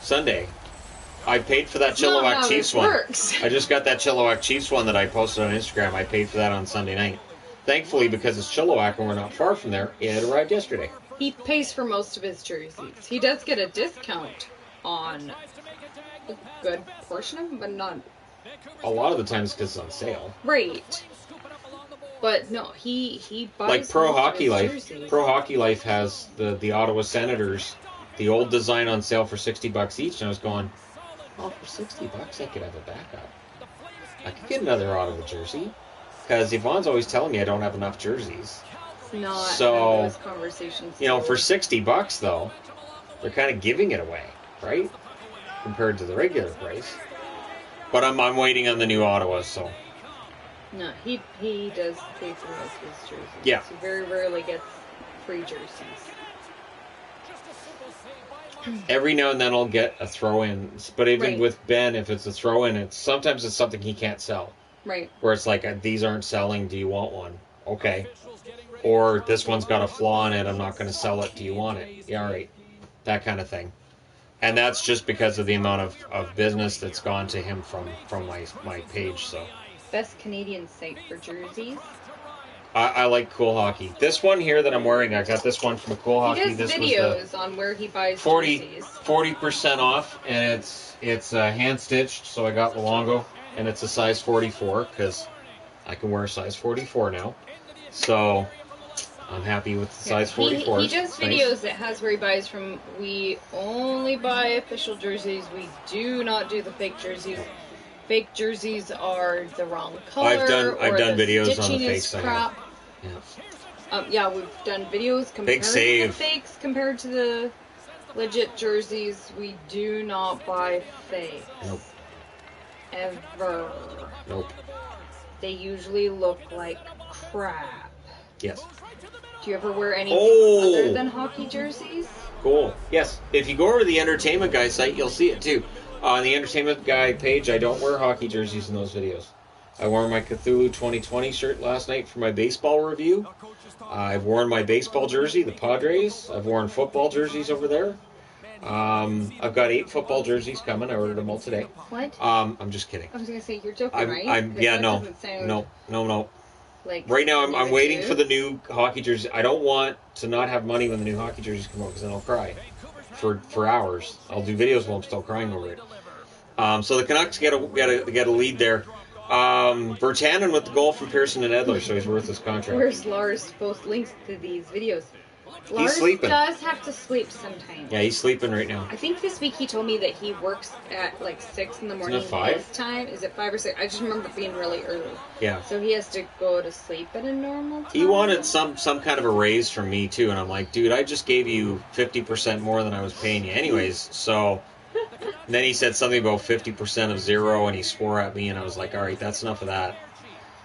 Sunday. I paid for that Chilliwack Chiefs one. I just got that Chilliwack Chiefs one that I posted on Instagram. I paid for that on Sunday night. Thankfully, because it's Chilliwack and we're not far from there, it arrived yesterday. He pays for most of his jerseys. He does get a discount on a good portion of them, but not... A lot of the times because it's on sale. Right. But no, he buys like Pro most Hockey of his Life. jerseys. Pro Hockey Life has the Ottawa Senators, the old design on sale for $60 each, and I was going, oh, for $60 I could have a backup. I could get another Ottawa jersey. Because Yvonne's always telling me I don't have enough jerseys. It's not so, those conversations. For $60 though, they're kind of giving it away, right? Compared to the regular price. But I'm waiting on the new Ottawa, so. No, he does pay for most of his jerseys. Yeah. He very rarely gets free jerseys. Every now and then I'll get a throw-in. But even Right. with Ben, if it's a throw-in, sometimes it's something he can't sell. Right. Where it's like, these aren't selling, do you want one? Okay. Or this one's got a flaw in it, I'm not going to sell it, do you want it? Yeah, all right. That kind of thing. And that's just because of the amount of business that's gone to him from my page. So Best Canadian site for jerseys? I like cool hockey. This one here that I'm wearing, I got this one from a cool hockey. He does This videos was on where he buys 40% off, and it's hand stitched. So I got Luongo, and it's a size 44 because I can wear a size 44 now. So I'm happy with the size 44. He does videos that has where he buys from. We only buy official jerseys. We do not do the fake jerseys. Fake jerseys are the wrong color. I've done videos on the fakes. Crap. Yeah. We've done videos comparing the fakes compared to the legit jerseys. We do not buy fakes. Nope. Ever. Nope. They usually look like crap. Yes. Do you ever wear anything other than hockey jerseys? Cool. Yes. If you go over to the Entertainment Guy site, you'll see it too. On the Entertainment Guy page, I don't wear hockey jerseys in those videos. I wore my Cthulhu 2020 shirt last night for my baseball review. I've worn my baseball jersey, the Padres. I've worn football jerseys over there. I've got 8 football jerseys coming. I ordered them all today. What? I'm just kidding. I was going to say, you're joking, right? No. Like right now, I'm waiting for the new hockey jersey. I don't want to not have money when the new hockey jerseys come out because then I'll cry for hours. I'll do videos while I'm still crying over it. So the Canucks get a lead there. Bertanen with the goal from Pearson and Edler, so he's worth his contract. Where's Lars post links to these videos? He's sleeping. Lars does have to sleep sometimes. Yeah, he's sleeping right now. I think this week he told me that he works at like 6 in the morning. Isn't it 5? His time. Is it 5 or 6? I just remember it being really early. Yeah. So he has to go to sleep at a normal time. He wanted some kind of a raise from me too, and I'm like, dude, I just gave you 50% more than I was paying you anyways. So and then he said something about 50% of zero, and he swore at me, and I was like, all right, that's enough of that.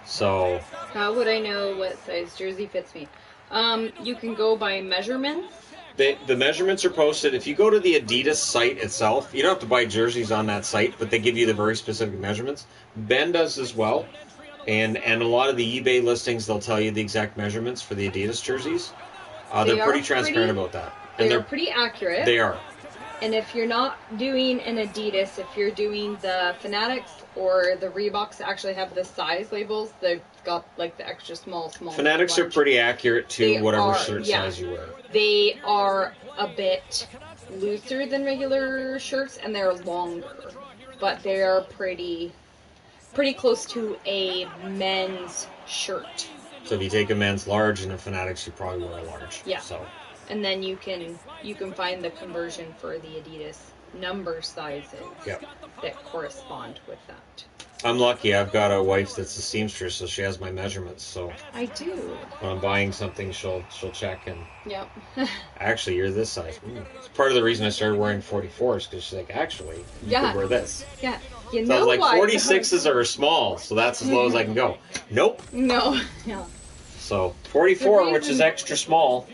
So how would I know what size jersey fits me? You can go by measurements. The measurements are posted. If you go to the Adidas site itself, you don't have to buy jerseys on that site, but they give you the very specific measurements. Ben does as well. And a lot of the eBay listings, they'll tell you the exact measurements for the Adidas jerseys. They're pretty transparent about that. And they're pretty accurate. They are. And if you're not doing an Adidas, if you're doing the Fanatics or the Reeboks actually have the size labels, they've got like the extra small. Fanatics are pretty accurate to whatever shirt size you wear. They are a bit looser than regular shirts, and they're longer. But they are pretty close to a men's shirt. So if you take a men's large and a Fanatics, you probably wear a large. Yeah. So. And then you can find the conversion for the Adidas number sizes that correspond with that. I'm lucky. I've got a wife that's a seamstress, so she has my measurements. So I do. When I'm buying something, she'll check and. Yep. Actually, you're this size. It's part of the reason I started wearing 44s because she's like, actually, you could wear this. Yeah. So I was like, 46s are small, so that's as low as I can go. Nope. No. So 44, which is extra small.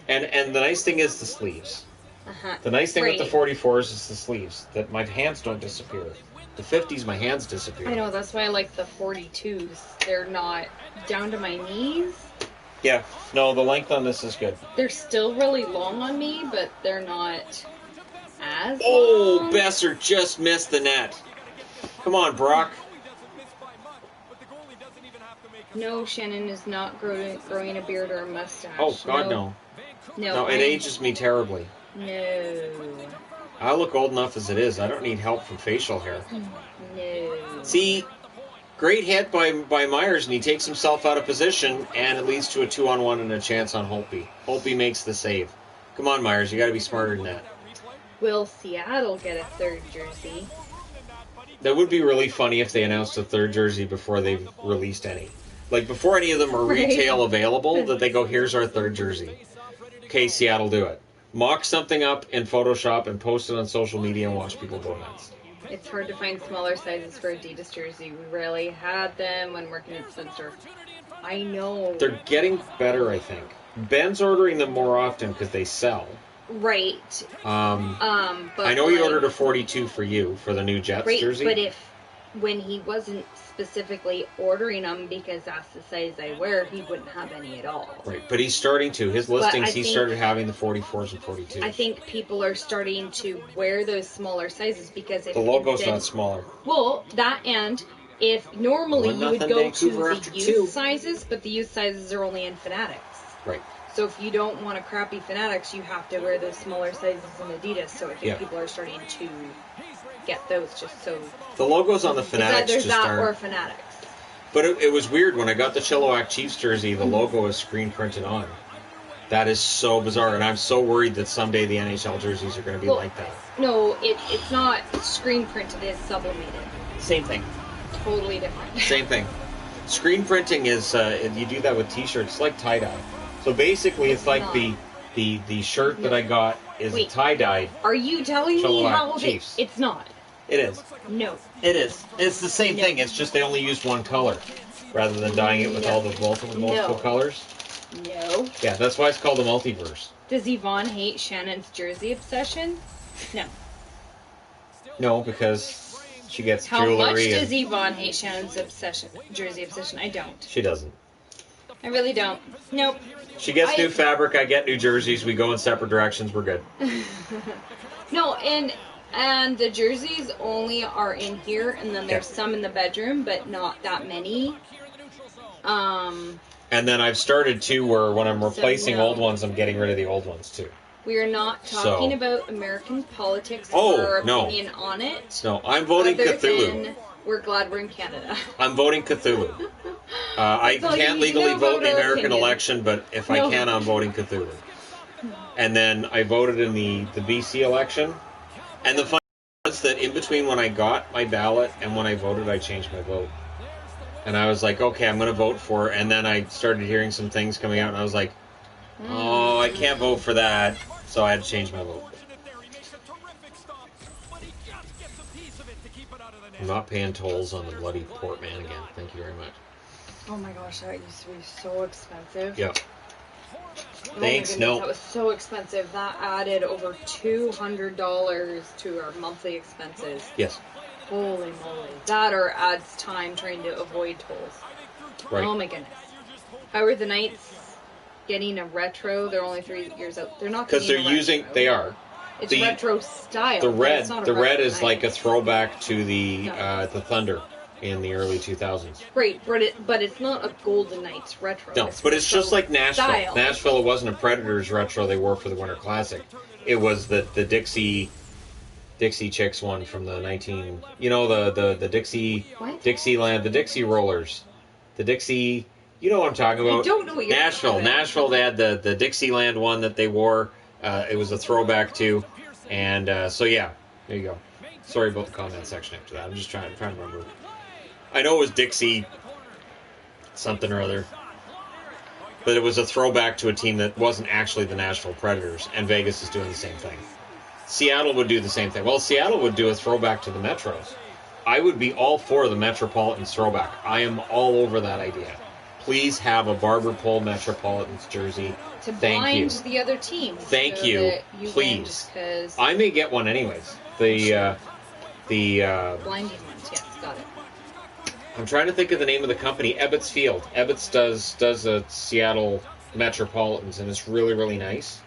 And the nice thing is the sleeves. The nice thing with the 44s is the sleeves. That my hands don't disappear. The 50s, my hands disappear. I know, that's why I like the 42s. They're not down to my knees. Yeah. No, the length on this is good. They're still really long on me, but they're not as long. Besser just missed the net. Come on, Brock. No, Shannon is not growing a beard or a mustache. Oh, God, no. No, it ages me terribly. No. I look old enough as it is. I don't need help from facial hair. No. See, great hit by Myers, and he takes himself out of position, and it leads to a 2-on-1 and a chance on Holtby. Holtby makes the save. Come on, Myers, you got to be smarter than that. Will Seattle get a third jersey? That would be really funny if they announced a third jersey before they've released any. Like, before any of them are retail available, that they go, here's our third jersey. Okay, Seattle, do it. Mock something up in Photoshop and post it on social media and watch people go nuts. It's hard to find smaller sizes for Adidas jersey. We rarely had them when working at Spencer. I know. They're getting better, I think. Ben's ordering them more often because they sell. Right. But I know he ordered a 42 for you for the new Jets jersey. But when he wasn't specifically ordering them because that's the size I wear, he wouldn't have any at all. Right, but he's starting to. His listings, he started having the 44s and 42s. I think people are starting to wear those smaller sizes because the logo's not smaller. Well, that and if normally you would 1-0 go Vancouver to after the youth 2. sizes, but the youth sizes are only in Fanatics. Right. So if you don't want a crappy Fanatics, you have to wear the smaller sizes in Adidas. So I think people are starting to get those just so... The logos on the Fanatics it's either just that aren't... or Fanatics. But it was weird. When I got the Chilliwack Chiefs jersey, the logo is screen printed on. That is so bizarre, and I'm so worried that someday the NHL jerseys are going to be like that. No, it's not screen printed, it's sublimated. Same thing. Totally different. Same thing. Screen printing is, you do that with t-shirts, like tie-dye. So basically it's like the shirt that I got is tie-dyed. Are you telling me how it's not? It is. No. It is. It's the same thing, it's just they only used one color rather than dyeing it with all the multiple colors. No. Yeah, that's why it's called a multiverse. Does Yvonne hate Shannon's jersey obsession? No. No, because she gets How jewelry. How much does Yvonne hate Shannon's jersey obsession? I don't. She doesn't. I really don't. Nope. She gets new fabric, I get new jerseys, we go in separate directions, we're good. No, and the jerseys only are in here, and then there's some in the bedroom, but not that many. And then I've started too, where when I'm replacing old ones, I'm getting rid of the old ones too. We are not talking about American politics or our opinion on it. No, I'm voting Cthulhu. We're glad we're in Canada. I'm voting Cthulhu. I can't legally vote in the American election, but if I can, I'm voting Cthulhu. And then I voted in the BC election. And the funny thing was that in between when I got my ballot and when I voted, I changed my vote. And I was like, okay, I'm going to vote for it. And then I started hearing some things coming out, and I was like, oh, I can't vote for that. So I had to change my vote. I'm not paying tolls on the bloody Port Man again. Thank you very much. Oh my gosh, that used to be so expensive. Yeah. Thanks, no. That was so expensive. That added over $200 to our monthly expenses. Yes. Holy moly. That or adds time trying to avoid tolls. Right. Oh my goodness. How are the Knights getting a retro? They're only 3 years out. They're not because they're using. They are. It's retro style. The red is like a throwback to the Thunder in the early 2000s. Right, but it's not a Golden Knights retro. No, but it's just like Nashville. Style. Nashville, it wasn't a Predators retro they wore for the Winter Classic. It was the Dixie Chicks one from the the Dixieland, the Dixie Rollers, the Dixie. You know what I'm talking about? I don't know what you're Nashville. talking about. Nashville, they had the Dixieland one that they wore. It was a throwback too, and so yeah, there you go. Sorry about the comment section after that. I'm just trying to remember. I know it was Dixie something or other, but it was a throwback to a team that wasn't actually the Nashville Predators, and Vegas is doing the same thing. Seattle would do the same thing. Well, Seattle would do a throwback to the Metros. I would be all for the Metropolitans throwback. I am all over that idea. Please have a Barber Pole Metropolitans jersey. To Thank blind you. the other team. Thank so you. that you Please. win, I may get one anyways. The blinding ones, yes, got it. I'm trying to think of the name of the company. Ebbets Field. Ebbets does a Seattle Metropolitans, and it's really, really nice.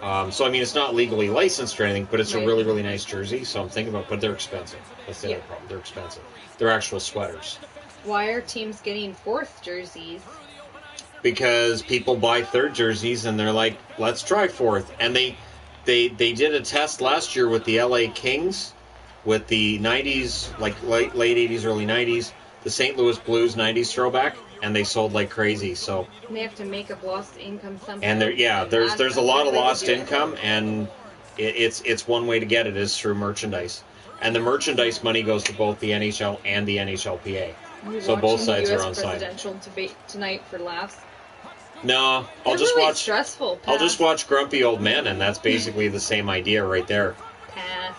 So, I mean, it's not legally licensed or anything, but it's a really, really nice jersey. So I'm thinking about, but they're expensive. That's the other problem. They're expensive. They're actual sweaters. Why are teams getting fourth jerseys? Because people buy third jerseys, and they're like, let's try fourth. And they did a test last year with the LA Kings, with the 90s, like late 80s, early 90s, the St. Louis Blues 90s throwback, and they sold like crazy. So and they have to make up lost income somehow. And there's a lot of lost income, and it's one way to get it is through merchandise, and the merchandise money goes to both the NHL and the NHLPA. So both sides are on side. Presidential debate tonight for laughs. No, They're really stressful. I'll just watch Grumpy Old Men, and that's basically the same idea right there. Pass.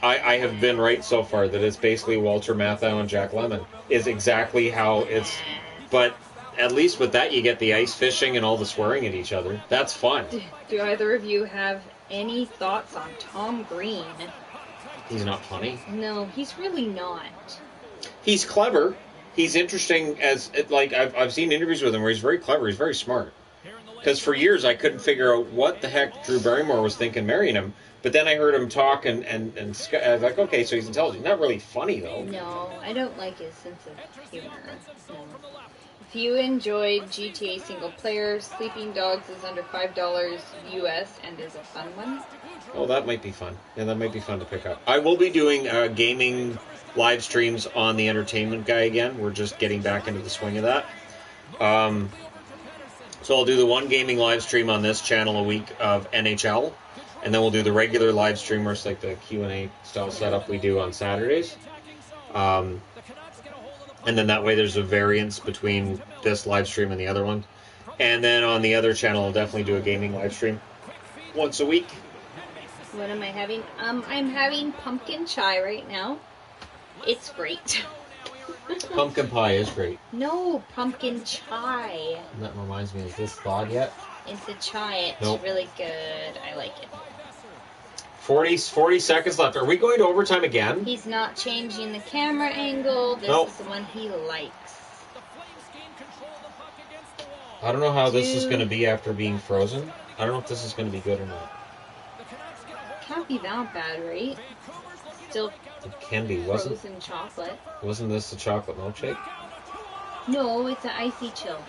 I have been right so far that it's basically Walter Matthau and Jack Lemmon is exactly how it's. But at least with that, you get the ice fishing and all the swearing at each other. That's fun. Do either of you have any thoughts on Tom Green? He's not funny. No, he's really not. He's clever. He's interesting as like I've seen interviews with him where he's very clever. He's very smart. Because for years I couldn't figure out what the heck Drew Barrymore was thinking marrying him. But then I heard him talk, and I was like, okay, so he's intelligent. Not really funny, though. No, I don't like his sense of humor. No. If you enjoyed GTA single player, Sleeping Dogs is under $5 US and is a fun one. Oh, that might be fun. Yeah, that might be fun to pick up. I will be doing gaming live streams on the Entertainment Guy again. We're just getting back into the swing of that. So I'll do the one gaming live stream on this channel a week of NHL, and then we'll do the regular live streamers like the Q&A style setup we do on Saturdays. And then that way there's a variance between this live stream and the other one. And then on the other channel, I'll definitely do a gaming live stream once a week. What am I having? I'm having pumpkin chai right now. It's great. Pumpkin pie is great. No, pumpkin chai. That reminds me, is this thawed yet? It's a chai. It's really good. I like it. 40 seconds left. Are we going to overtime again? He's not changing the camera angle. This is the one he likes. I don't know how this is going to be after being frozen. I don't know if this is going to be good or not. Can't be that bad, right? Still it can be. Frozen chocolate. Wasn't this a chocolate milkshake? No, it's an icy chill.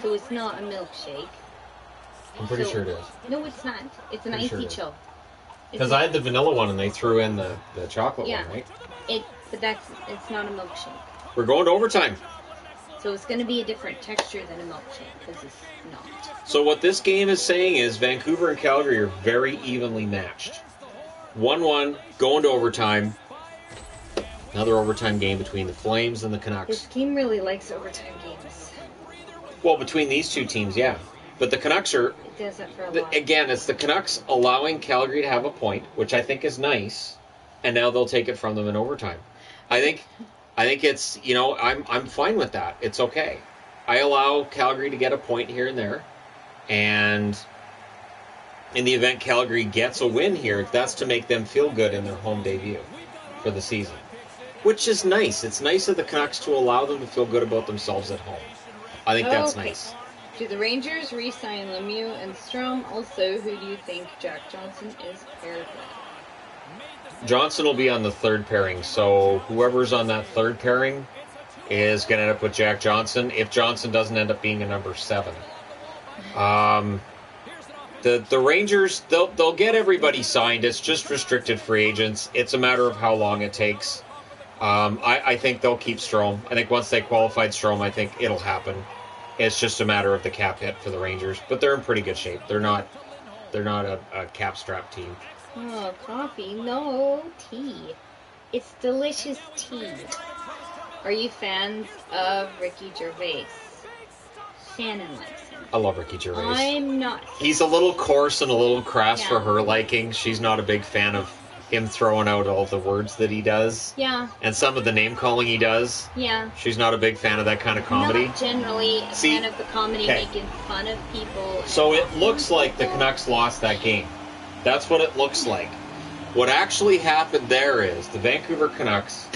So it's not a milkshake. I'm pretty sure it is. No, it's not. It's an icy chill. Because I had the vanilla one and they threw in the chocolate one, right? But it's not a milkshake. We're going to overtime. So it's going to be a different texture than a milkshake because it's not. So what this game is saying is Vancouver and Calgary are very evenly matched. 1-1, going to overtime. Another overtime game between the Flames and the Canucks. This team really likes overtime games. Well, between these two teams, yeah. But the Canucks are... It does that for a lot. Again, it's the Canucks allowing Calgary to have a point, which I think is nice, and now they'll take it from them in overtime. I think it's, I'm fine with that. It's okay. I allow Calgary to get a point here and there, and in the event Calgary gets a win here, that's to make them feel good in their home debut for the season, which is nice. It's nice of the Canucks to allow them to feel good about themselves at home. I think that's nice. Do the Rangers re-sign Lemieux and Strome? Also, who do you think Jack Johnson is paired with? Johnson will be on the third pairing, so whoever's on that third pairing is going to end up with Jack Johnson, if Johnson doesn't end up being a number 7. The Rangers, they'll get everybody signed. It's just restricted free agents. It's a matter of how long it takes. I think they'll keep Strome. I think once they qualified Strome, I think it'll happen. It's just a matter of the cap hit for the Rangers, but they're in pretty good shape. They're not a cap strap team. Oh, coffee? No, tea. It's delicious tea. Are you fans of Ricky Gervais? Shannon likes him. I love Ricky Gervais. I'm not. He's a little coarse and a little crass for her liking. She's not a big fan of him throwing out all the words that he does. Yeah. And some of the name calling he does. Yeah. She's not a big fan of that kind of comedy. Not generally a fan of the comedy making fun of people. So it looks like the Canucks lost that game. That's what it looks like. What actually happened there is the Vancouver Canucks,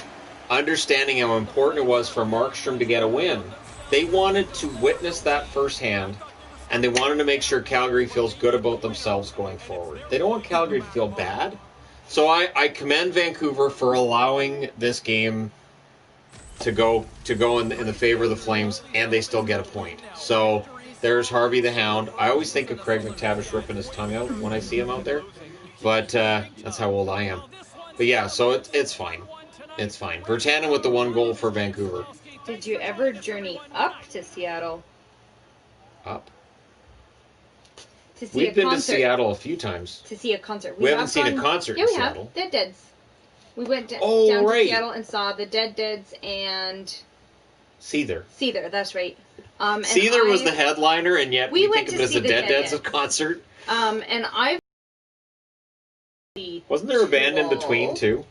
understanding how important it was for Markstrom to get a win, they wanted to witness that firsthand, and they wanted to make sure Calgary feels good about themselves going forward. They don't want Calgary to feel bad. So I commend Vancouver for allowing this game to go in the favor of the Flames, and they still get a point. So there's Harvey the Hound. I always think of Craig McTavish ripping his tongue out when I see him out there, but that's how old I am. But yeah, so it's fine. It's fine. Bertanen with the 1 goal for Vancouver. Did you ever journey up to Seattle? Up? We've been to Seattle a few times. To see a concert. We haven't seen a concert in Seattle. Yeah, we have. Dead Deads. We went down to Seattle and saw the Dead Deads and... Seether. That's right. Seether was the headliner, and yet we think of it as a Dead Deads concert. And I've... Wasn't there a band in between, too?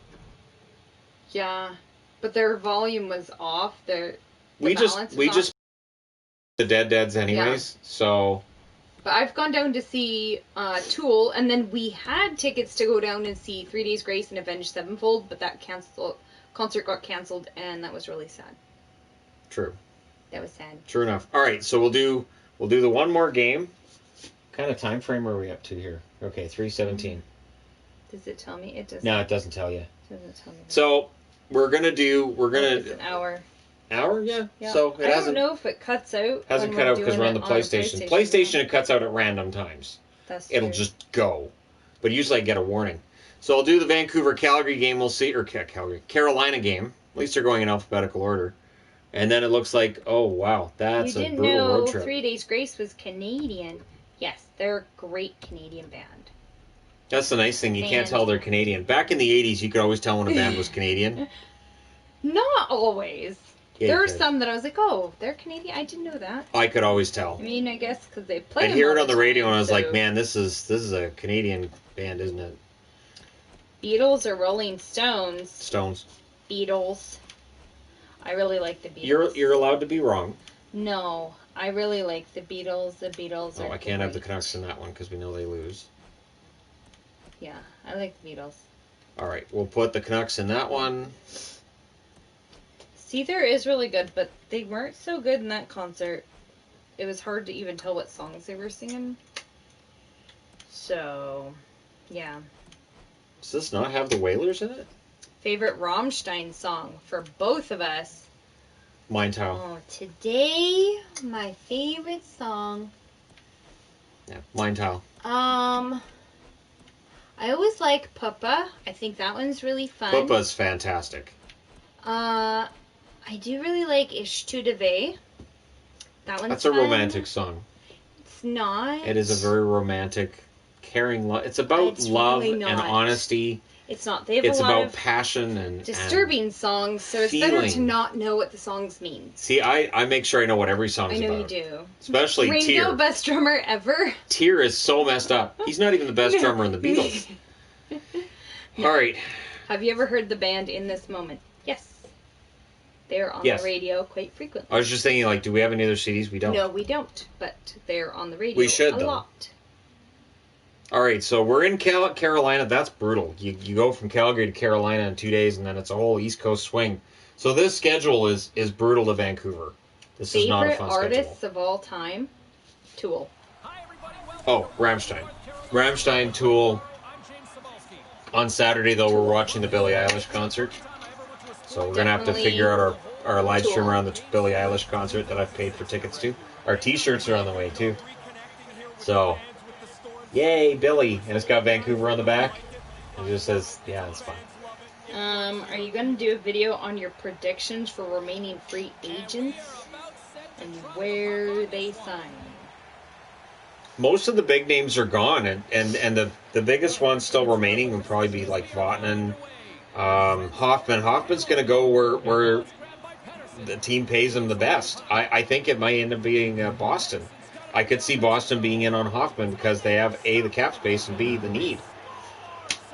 Yeah, but their volume was off. We just the Dead Deads anyways, so... But I've gone down to see Tool, and then we had tickets to go down and see 3 Days Grace and Avenged Sevenfold, but that concert got canceled, and that was really sad. True. That was sad. True enough. All right, so we'll We'll do the one more game. What kind of time frame are we up to here? Okay, 3:17. Does it tell me? It doesn't. No, it doesn't tell you. It doesn't tell me. So It's an hour. Hour, yeah. Yeah. So it I hasn't don't know if it cuts out. hasn't when cut we're out because doing we're on it the PlayStation. a PlayStation it cuts out at random times. That's It'll true. just go. But usually I get a warning. So I'll do the Vancouver Calgary game. We'll see, or Carolina game. At least they're going in alphabetical order. And then it looks like, oh wow, that's You a didn't brutal know road trip. 3 Days Grace was Canadian. Yes, they're a great Canadian band. That's the nice thing. You can't tell they're Canadian. Back in the 80s, you could always tell when a band was Canadian. Not always. Yeah, There are some that I was like, oh, they're Canadian. I didn't know that. I could always tell. I mean, I guess because they play. I'd them hear all it on the radio, time, and I was so. like, man, this is a Canadian band, isn't it? Beatles or Rolling Stones? Stones. Beatles. I really like the Beatles. You're allowed to be wrong. No, I really like the Beatles. The Beatles are I can't have the great. Canucks in that one because we know they lose. Yeah, I like the Beatles. All right, we'll put the Canucks in that one. Seether is really good, but they weren't so good in that concert. It was hard to even tell what songs they were singing. So, yeah. Does this not have the Whalers in it? Favorite Rammstein song for both of us. Mein Teil. Oh, today, my favorite song. Yeah, Mein Teil. I always like Papa. I think that one's really fun. Papa's fantastic. I do really like Ich Tue Weh. That one's That's a fun. romantic song. It's not. It is a very romantic, caring love. It's about It's love really and not. honesty. It's not. They have It's a lot about of passion and disturbing songs, so it's better to feeling. not know what the songs mean. See, I make sure I know what every song's I know about. you do. Especially Ringo, Tyr. best drummer ever. Tyr is so messed up. He's not even the best drummer in the Beatles. All right. Have you ever heard the band In This Moment? Yes. They're on Yes. the radio quite frequently. I was just thinking, like, do we have any other CDs? We don't. No, we don't, but they're on the radio We should, a though. lot. All right, so we're in Carolina. That's brutal. You go from Calgary to Carolina in 2 days, and then it's a whole East Coast swing. So this schedule is brutal to Vancouver. This is not a Favorite fun artists schedule. of all time? Tool. Oh, Rammstein. Rammstein, Tool. On Saturday, though, we're watching the Billie Eilish concert. So we're going to have to Definitely figure out our live stream Tool. around the Billie Eilish concert that I've paid for tickets to. Our T-shirts are on the way, too. So, yay, Billie. And it's got Vancouver on the back. It just says, yeah, it's fine. Are you going to do a video on your predictions for remaining free agents and where they sign? Most of the big names are gone, and the biggest ones still remaining would probably be like Vatanen, Hoffman. Hoffman's going to go where the team pays him the best. I think it might end up being Boston. I could see Boston being in on Hoffman because they have A, the cap space, and B, the need.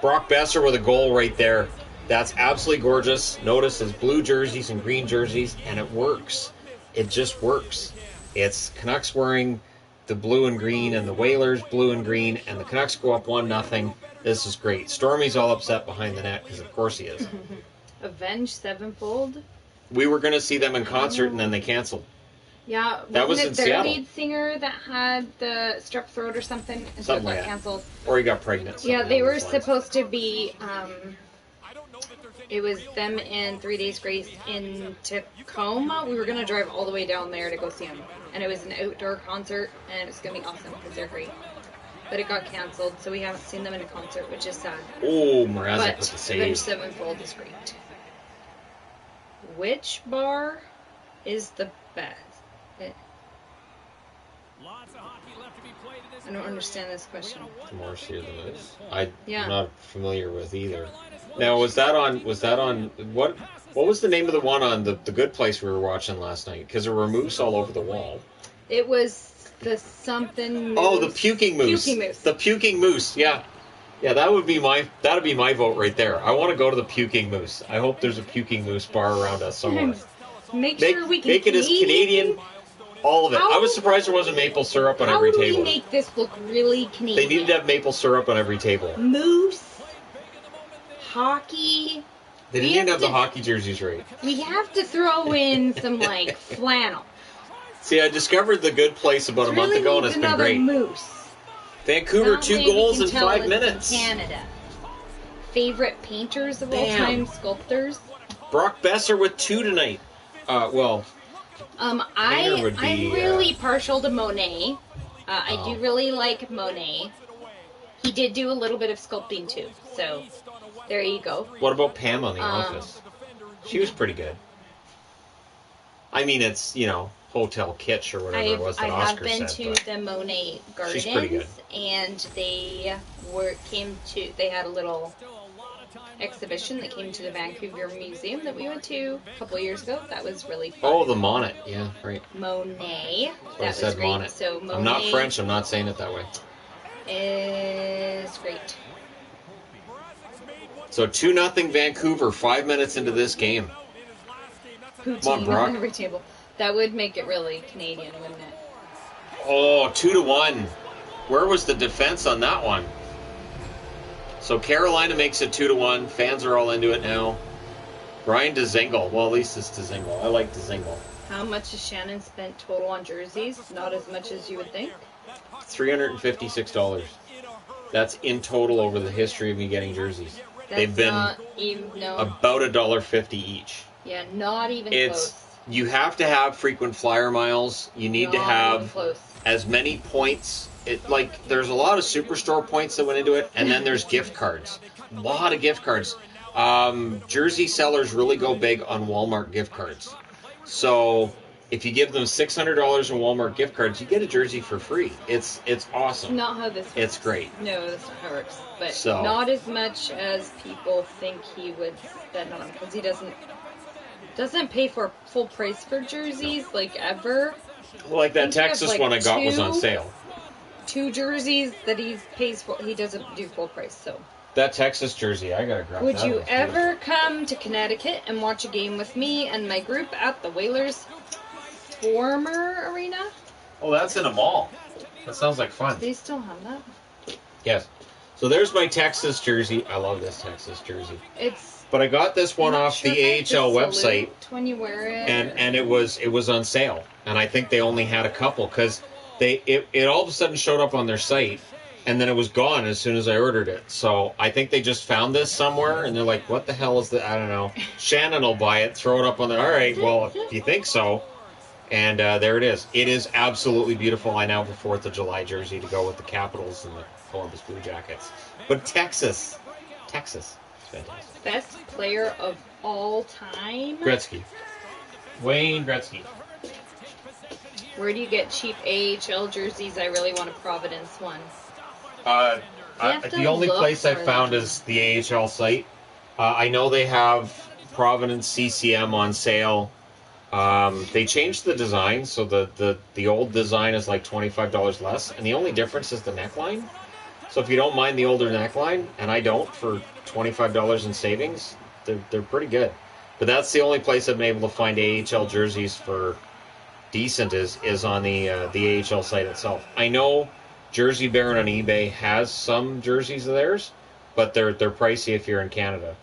Brock Besser with a goal right there. That's absolutely gorgeous. Notice his blue jerseys and green jerseys, and it works. It just works. It's Canucks wearing the blue and green, and the Whalers blue and green, and the Canucks go up 1-0. This is great. Stormy's all upset behind the net because of course he is. Avenged Sevenfold? We were going to see them in concert, and then they canceled. Yeah, That was wasn't in it their Seattle. lead singer that had the strep throat or something, and so Something it like got that. canceled? Or he got pregnant. Yeah, something they along were those lines. supposed to be. It was them and 3 Days Grace in Tacoma. We were gonna drive all the way down there to go see them, and it was an outdoor concert, and it's gonna be awesome because they're great. But it got canceled, so we haven't seen them in a concert, which is sad. Oh, Mrazek But with the Avenged save. Sevenfold is great. Which bar is the best? I don't understand this question. The Morrissey or the Moose. I'm Yeah. not familiar with either. Now, was that on what was the name of the one on the Good Place we were watching last night? Because there were moose all over the wall. It was the something. Oh, the Moose. puking moose. Puking moose. The puking moose. Yeah, that'd be my vote right there. I want to go to the puking moose. I hope there's a puking moose bar around us somewhere. Make sure we can Make it as Canadian. All of it. I was surprised there wasn't maple syrup on How every do we table. make this look really Canadian? They needed to have maple syrup on every table. Moose, hockey. They We didn't even have have the to- hockey jerseys right. We have to throw in some like flannel. See, I discovered the good place about a month ago, and it's been great. Moose. Vancouver, That 2 way we goals can in tell 5 it's minutes. in Canada. Favorite painters of all time, sculptors. Brock Besser with 2 tonight. Painter would be, I'm really partial to Monet. I do really like Monet. He did do a little bit of sculpting too, so there you go. What about Pam on The Office? She was pretty good. I mean, it's, Hotel Kitsch or whatever it was that Oscar said. I have been to the Monet Gardens, she's pretty good. And they had a little exhibition that came to the Vancouver Museum that we went to a couple years ago. That was really fun. Oh, the Monet, yeah, right. Monet. That was great. Monet. So Monet, I'm not French. I'm not saying it that way. Is great. So 2-0 Vancouver. 5 minutes into this game. Poutine Come on, Brock. on every table. That would make it really Canadian, wouldn't it? Oh, 2-1. Where was the defense on that one? So Carolina makes it 2-1. Fans are all into it now. Brian Dzingel. Well, at least it's Dzingel. I like Dzingel. How much has Shannon spent total on jerseys? Not as much as you would think. $356. That's in total over the history of me getting jerseys. They've been about $1.50 each. Yeah, not even close. You have to have frequent flyer miles. You need to have as many points. There's a lot of Superstore points that went into it, and then there's gift cards. A lot of gift cards. Jersey sellers really go big on Walmart gift cards. So if you give them $600 in Walmart gift cards, you get a jersey for free. It's awesome. Not how this works. It's great. No, that's not how it works. But not as much as people think he would spend on, because he doesn't pay for full price for jerseys, ever. Like that Texas one I got was on sale. 2 jerseys that he pays for, he doesn't do full price, so. That Texas jersey, I gotta grab that. Would you ever come to Connecticut and watch a game with me and my group at the Whalers former arena? Oh, that's in a mall. That sounds like fun. Do they still have that? Yes. So there's my Texas jersey. I love this Texas jersey. But I got this one off the AHL website when you wear it, and it was on sale, and I think they only had a couple because it all of a sudden showed up on their site, and then it was gone as soon as I ordered it. So I think they just found this somewhere, and they're like, "What the hell is that?" I don't know. Shannon will buy it, throw it up on there. All right, well, if you think so, and there it is. It is absolutely beautiful. I now have a 4th of July jersey to go with the Capitals and the Columbus Blue Jackets, but Texas. Fantastic. Best player of all time? Gretzky. Wayne Gretzky. Where do you get cheap AHL jerseys? I really want a Providence one. The only place I found is the AHL site. I know they have Providence CCM on sale. They changed the design, so the old design is like $25 less, and the only difference is the neckline. So if you don't mind the older neckline, and I don't, for $25 in savings, they're pretty good. But that's the only place I've been able to find AHL jerseys for decent is on the AHL site itself. I know Jersey Baron on eBay has some jerseys of theirs, but they're pricey if you're in Canada.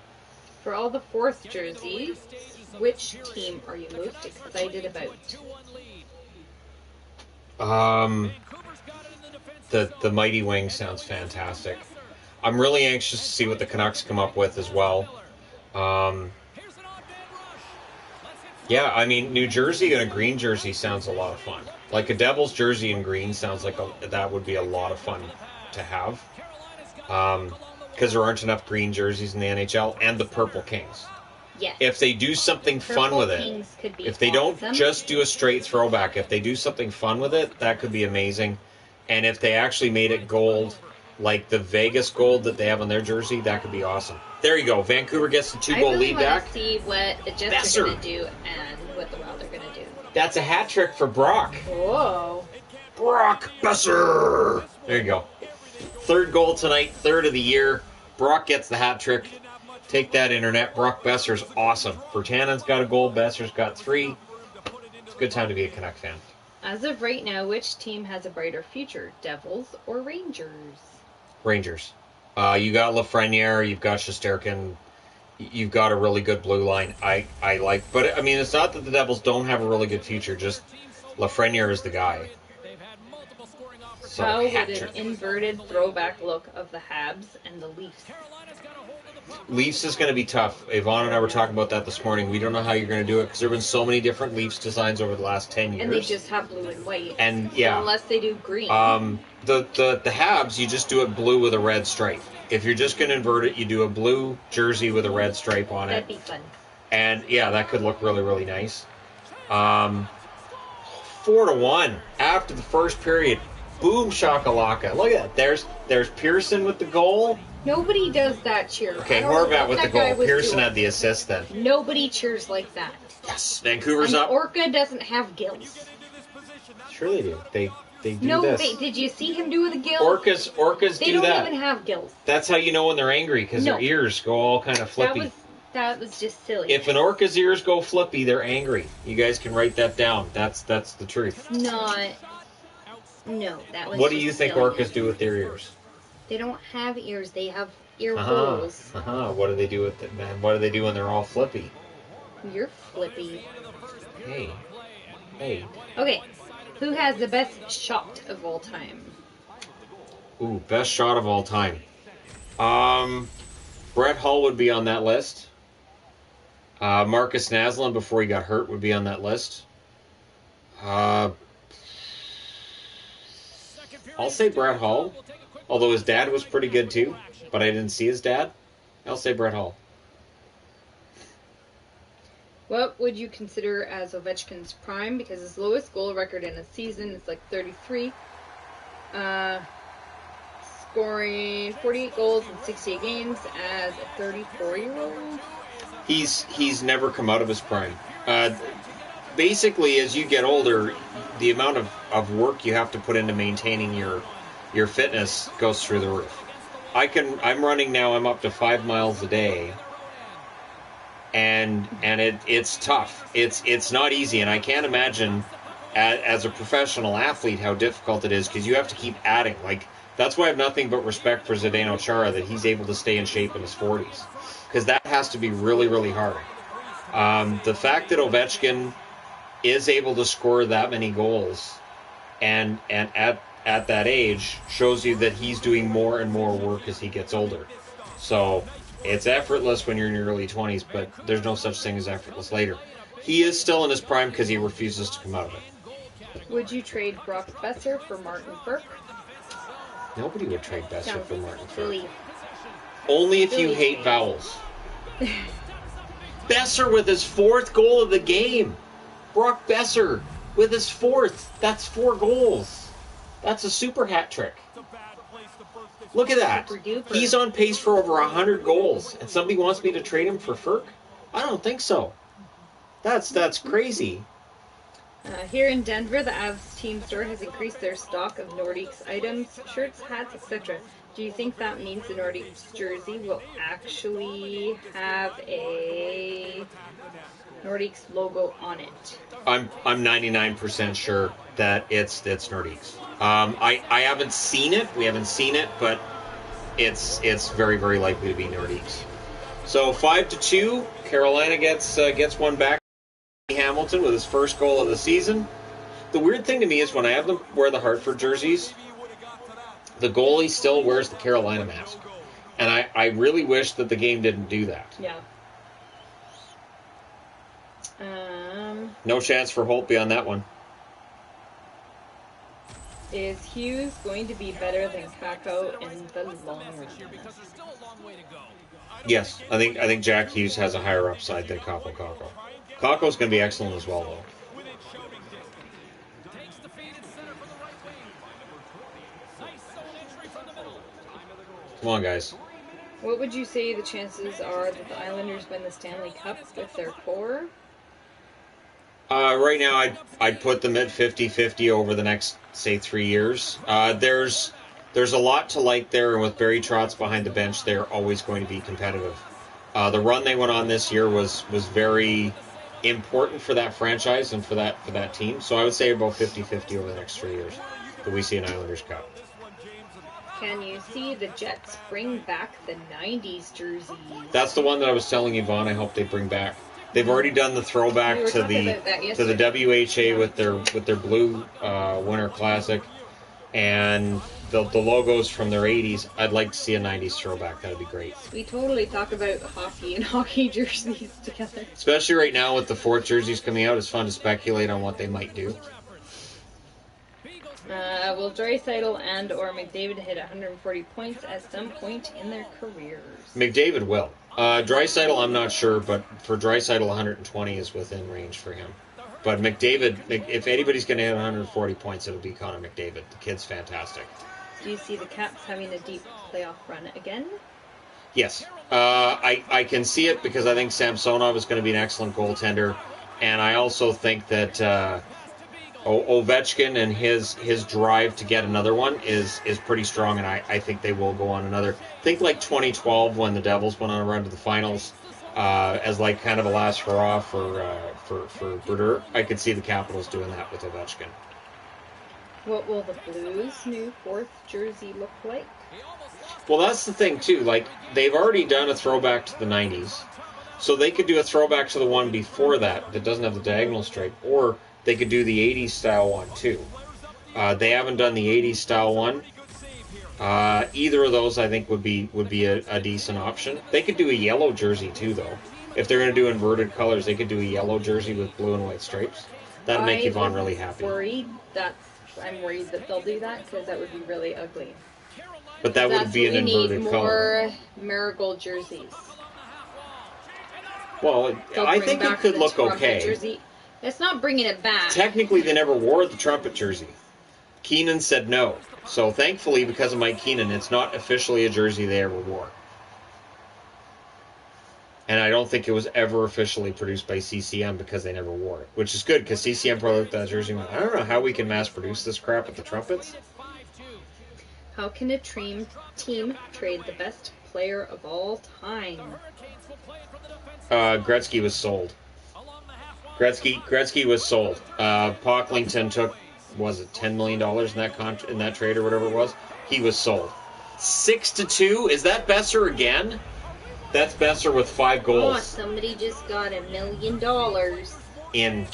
For all the 4th jerseys, which team are you most excited about? The Mighty Wings sounds fantastic. I'm really anxious to see what the Canucks come up with as well. Yeah, I mean, New Jersey and a green jersey sounds a lot of fun. Like a Devils jersey in green sounds like that would be a lot of fun to have. Because there aren't enough green jerseys in the NHL, and the Purple Kings. Yes. If they do something fun with it, if they don't just do a straight throwback, if they do something fun with it, that could be amazing. And if they actually made it gold, like the Vegas gold that they have on their jersey, that could be awesome. There you go. Vancouver gets the 2-goal lead back. I really want to see what the Jets are going to do and what the Wild are going to do. That's a hat trick for Brock. Whoa. Brock Besser. There you go. 3rd goal tonight, 3rd of the year. Brock gets the hat trick. Take that, Internet. Brock Besser's awesome. Bertanen's got a goal. Besser's got 3. It's a good time to be a Canuck fan. As of right now, which team has a brighter future, Devils or Rangers? Rangers. You got Lafreniere, you've got Shesterkin, you've got a really good blue line. I like, but I mean, it's not that the Devils don't have a really good future. Just Lafreniere is the guy. So How would hat an trick. inverted throwback look of the Habs and the Leafs? Leafs is going to be tough. Yvonne and I were talking about that this morning. We don't know how you're going to do it because there have been so many different Leafs designs over the last 10 years. And they just have blue and white. And yeah, unless they do green. The Habs, you just do it blue with a red stripe. If you're just going to invert it, you do a blue jersey with a red stripe on it. That'd be fun. And yeah, that could look really, really nice. 4-1 after the first period. Boom shakalaka. Look at that. There's Pearson with the goal. Nobody does that cheer. Okay, Horvat with the goal. Pearson had the assist then. Nobody cheers like that. Yes. Vancouver's and up. Orca doesn't have gills. Sure they do. They do no, this. No, did you see him do the gills? Orcas they do that. They don't even have gills. That's how you know when they're angry, because their ears go all kind of flippy. That was just silly. If an orca's ears go flippy, they're angry. You guys can write that down. That's the truth. No, that was. What do you think orcas do with their ears? They don't have ears. They have ear holes. What do they do with it, man? What do they do when they're all flippy? You're flippy. Hey. Okay, who has the best shot of all time? Ooh, best shot of all time. Brett Hull would be on that list. Marcus Naslund, before he got hurt, would be on that list. I'll say Brett Hull, although his dad was pretty good too, but I didn't see his dad. I'll say Brett Hull. What would you consider as Ovechkin's prime? Because his lowest goal record in a season is like 33. Scoring 48 goals in 68 games as a 34-year-old. He's never come out of his prime. Basically, as you get older, the amount of work you have to put into maintaining your fitness goes through the roof. I'm running now. I'm up to 5 miles a day, and it's tough. It's not easy, and I can't imagine as a professional athlete how difficult it is because you have to keep adding. Like that's why I have nothing but respect for Zdeno Chara that he's able to stay in shape in his 40s, because that has to be really, really hard. The fact that Ovechkin is able to score that many goals and at that age shows you that he's doing more and more work as he gets older. So it's effortless when you're in your early 20s, but there's no such thing as effortless later. He is still in his prime because he refuses to come out of it. Would you trade Brock Besser for Martin Burke? Nobody would trade Besser for Martin Burke. Only if you hate vowels. Besser with his 4th goal of the game. Brock Besser with his 4th. That's 4 goals. That's a super hat trick. Look at that. He's on pace for over 100 goals. And somebody wants me to trade him for Furk? I don't think so. That's crazy. Here in Denver, the Avs team store has increased their stock of Nordiques items, shirts, hats, etc. Do you think that means the Nordiques jersey will actually have a Nordiques logo on it? I'm 99% sure that it's Nordiques. I haven't seen it. We haven't seen it, but it's very, very likely to be Nordiques. So 5-2, Carolina gets one back. Hamilton with his first goal of the season. The weird thing to me is when I have them wear the Hartford jerseys, the goalie still wears the Carolina mask. And I really wish that the game didn't do that. Yeah. No chance for Holtby on that one. Is Hughes going to be better than Kakko in the long run? Yes, I think Jack Hughes has a higher upside than Kakko. Kakko's going to be excellent as well, though. Come on, guys. What would you say the chances are that the Islanders win the Stanley Cup with their core? Right now, I'd put them at 50-50 over the next, say, 3 years. There's a lot to like there, and with Barry Trotz behind the bench, they're always going to be competitive. The run they went on this year was very important for that franchise and for that team. So I would say about 50-50 over the next 3 years that we see an Islanders Cup. Can you see the Jets bring back the 90s jerseys? That's the one that I was telling Yvonne I hope they bring back. They've already done the throwback We were to talking the about that to the yesterday. WHA with their blue Winter Classic, and the logos from their 80s. I'd like to see a 90s throwback. That'd be great. We totally talk about hockey and hockey jerseys together. Especially right now with the fourth jerseys coming out, it's fun to speculate on what they might do. Will Draisaitl and or McDavid hit 140 points at some point in their careers? McDavid will. Draisaitl, I'm not sure, but for Draisaitl, 120 is within range for him. But McDavid, if anybody's going to hit 140 points, it'll be Connor McDavid. The kid's fantastic. Do you see the Caps having a deep playoff run again? Yes. I can see it because I think Samsonov is going to be an excellent goaltender. And I also think that Ovechkin and his drive to get another one is pretty strong, and I think they will go on another. Think like 2012 when the Devils went on a run to the finals as like kind of a last hurrah for Brodeur. I could see the Capitals doing that with Ovechkin. What will the Blues' new fourth jersey look like? Well, that's the thing too. Like they've already done a throwback to the 90s, so they could do a throwback to the one before that doesn't have the diagonal stripe, or they could do the 80s style one too. They haven't done the 80s style one. Either of those, I think, would be a decent option. They could do a yellow jersey too, though. If they're going to do inverted colors, they could do a yellow jersey with blue and white stripes. That'd make Yvonne really happy. I'm worried that they'll do that because that would be really ugly. But that would be an inverted color. We need more marigold jerseys. Well, I think it could look okay. Jersey. It's not bringing it back. Technically, they never wore the trumpet jersey. Keenan said no. So thankfully, because of Mike Keenan, it's not officially a jersey they ever wore. And I don't think it was ever officially produced by CCM because they never wore it. Which is good, because CCM probably looked at that jersey and went, I don't know how we can mass produce this crap with the trumpets. How can a team trade the best player of all time? Gretzky was sold. Gretzky was sold. Pocklington took, was it $10 million in that trade or whatever it was? He was sold. 6-2? Is that Besser again? That's Besser with 5 goals. Oh, somebody just got $1 million. In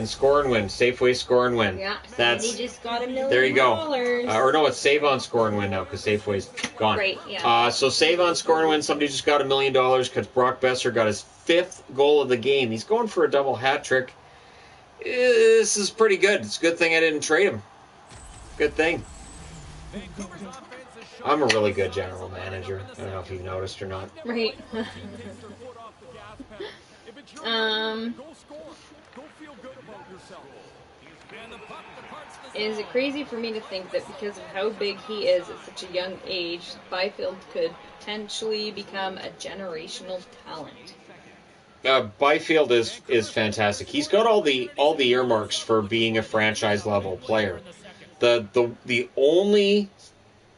score and win. Safeway score and win. Yeah, somebody just got $1 million. There you go. Or no, it's save on score and win now because Safeway's gone. Right, yeah. So save on score and win. Somebody just got $1 million because Brock Besser got his 5th goal of the game. He's going for a double hat trick. This is pretty good. It's a good thing I didn't trade him. Good thing. I'm a really good general manager. I don't know if you've noticed or not. Right. Is it crazy for me to think that because of how big he is at such a young age, Byfield could potentially become a generational talent? Byfield is fantastic. He's got all the earmarks for being a franchise level player. The only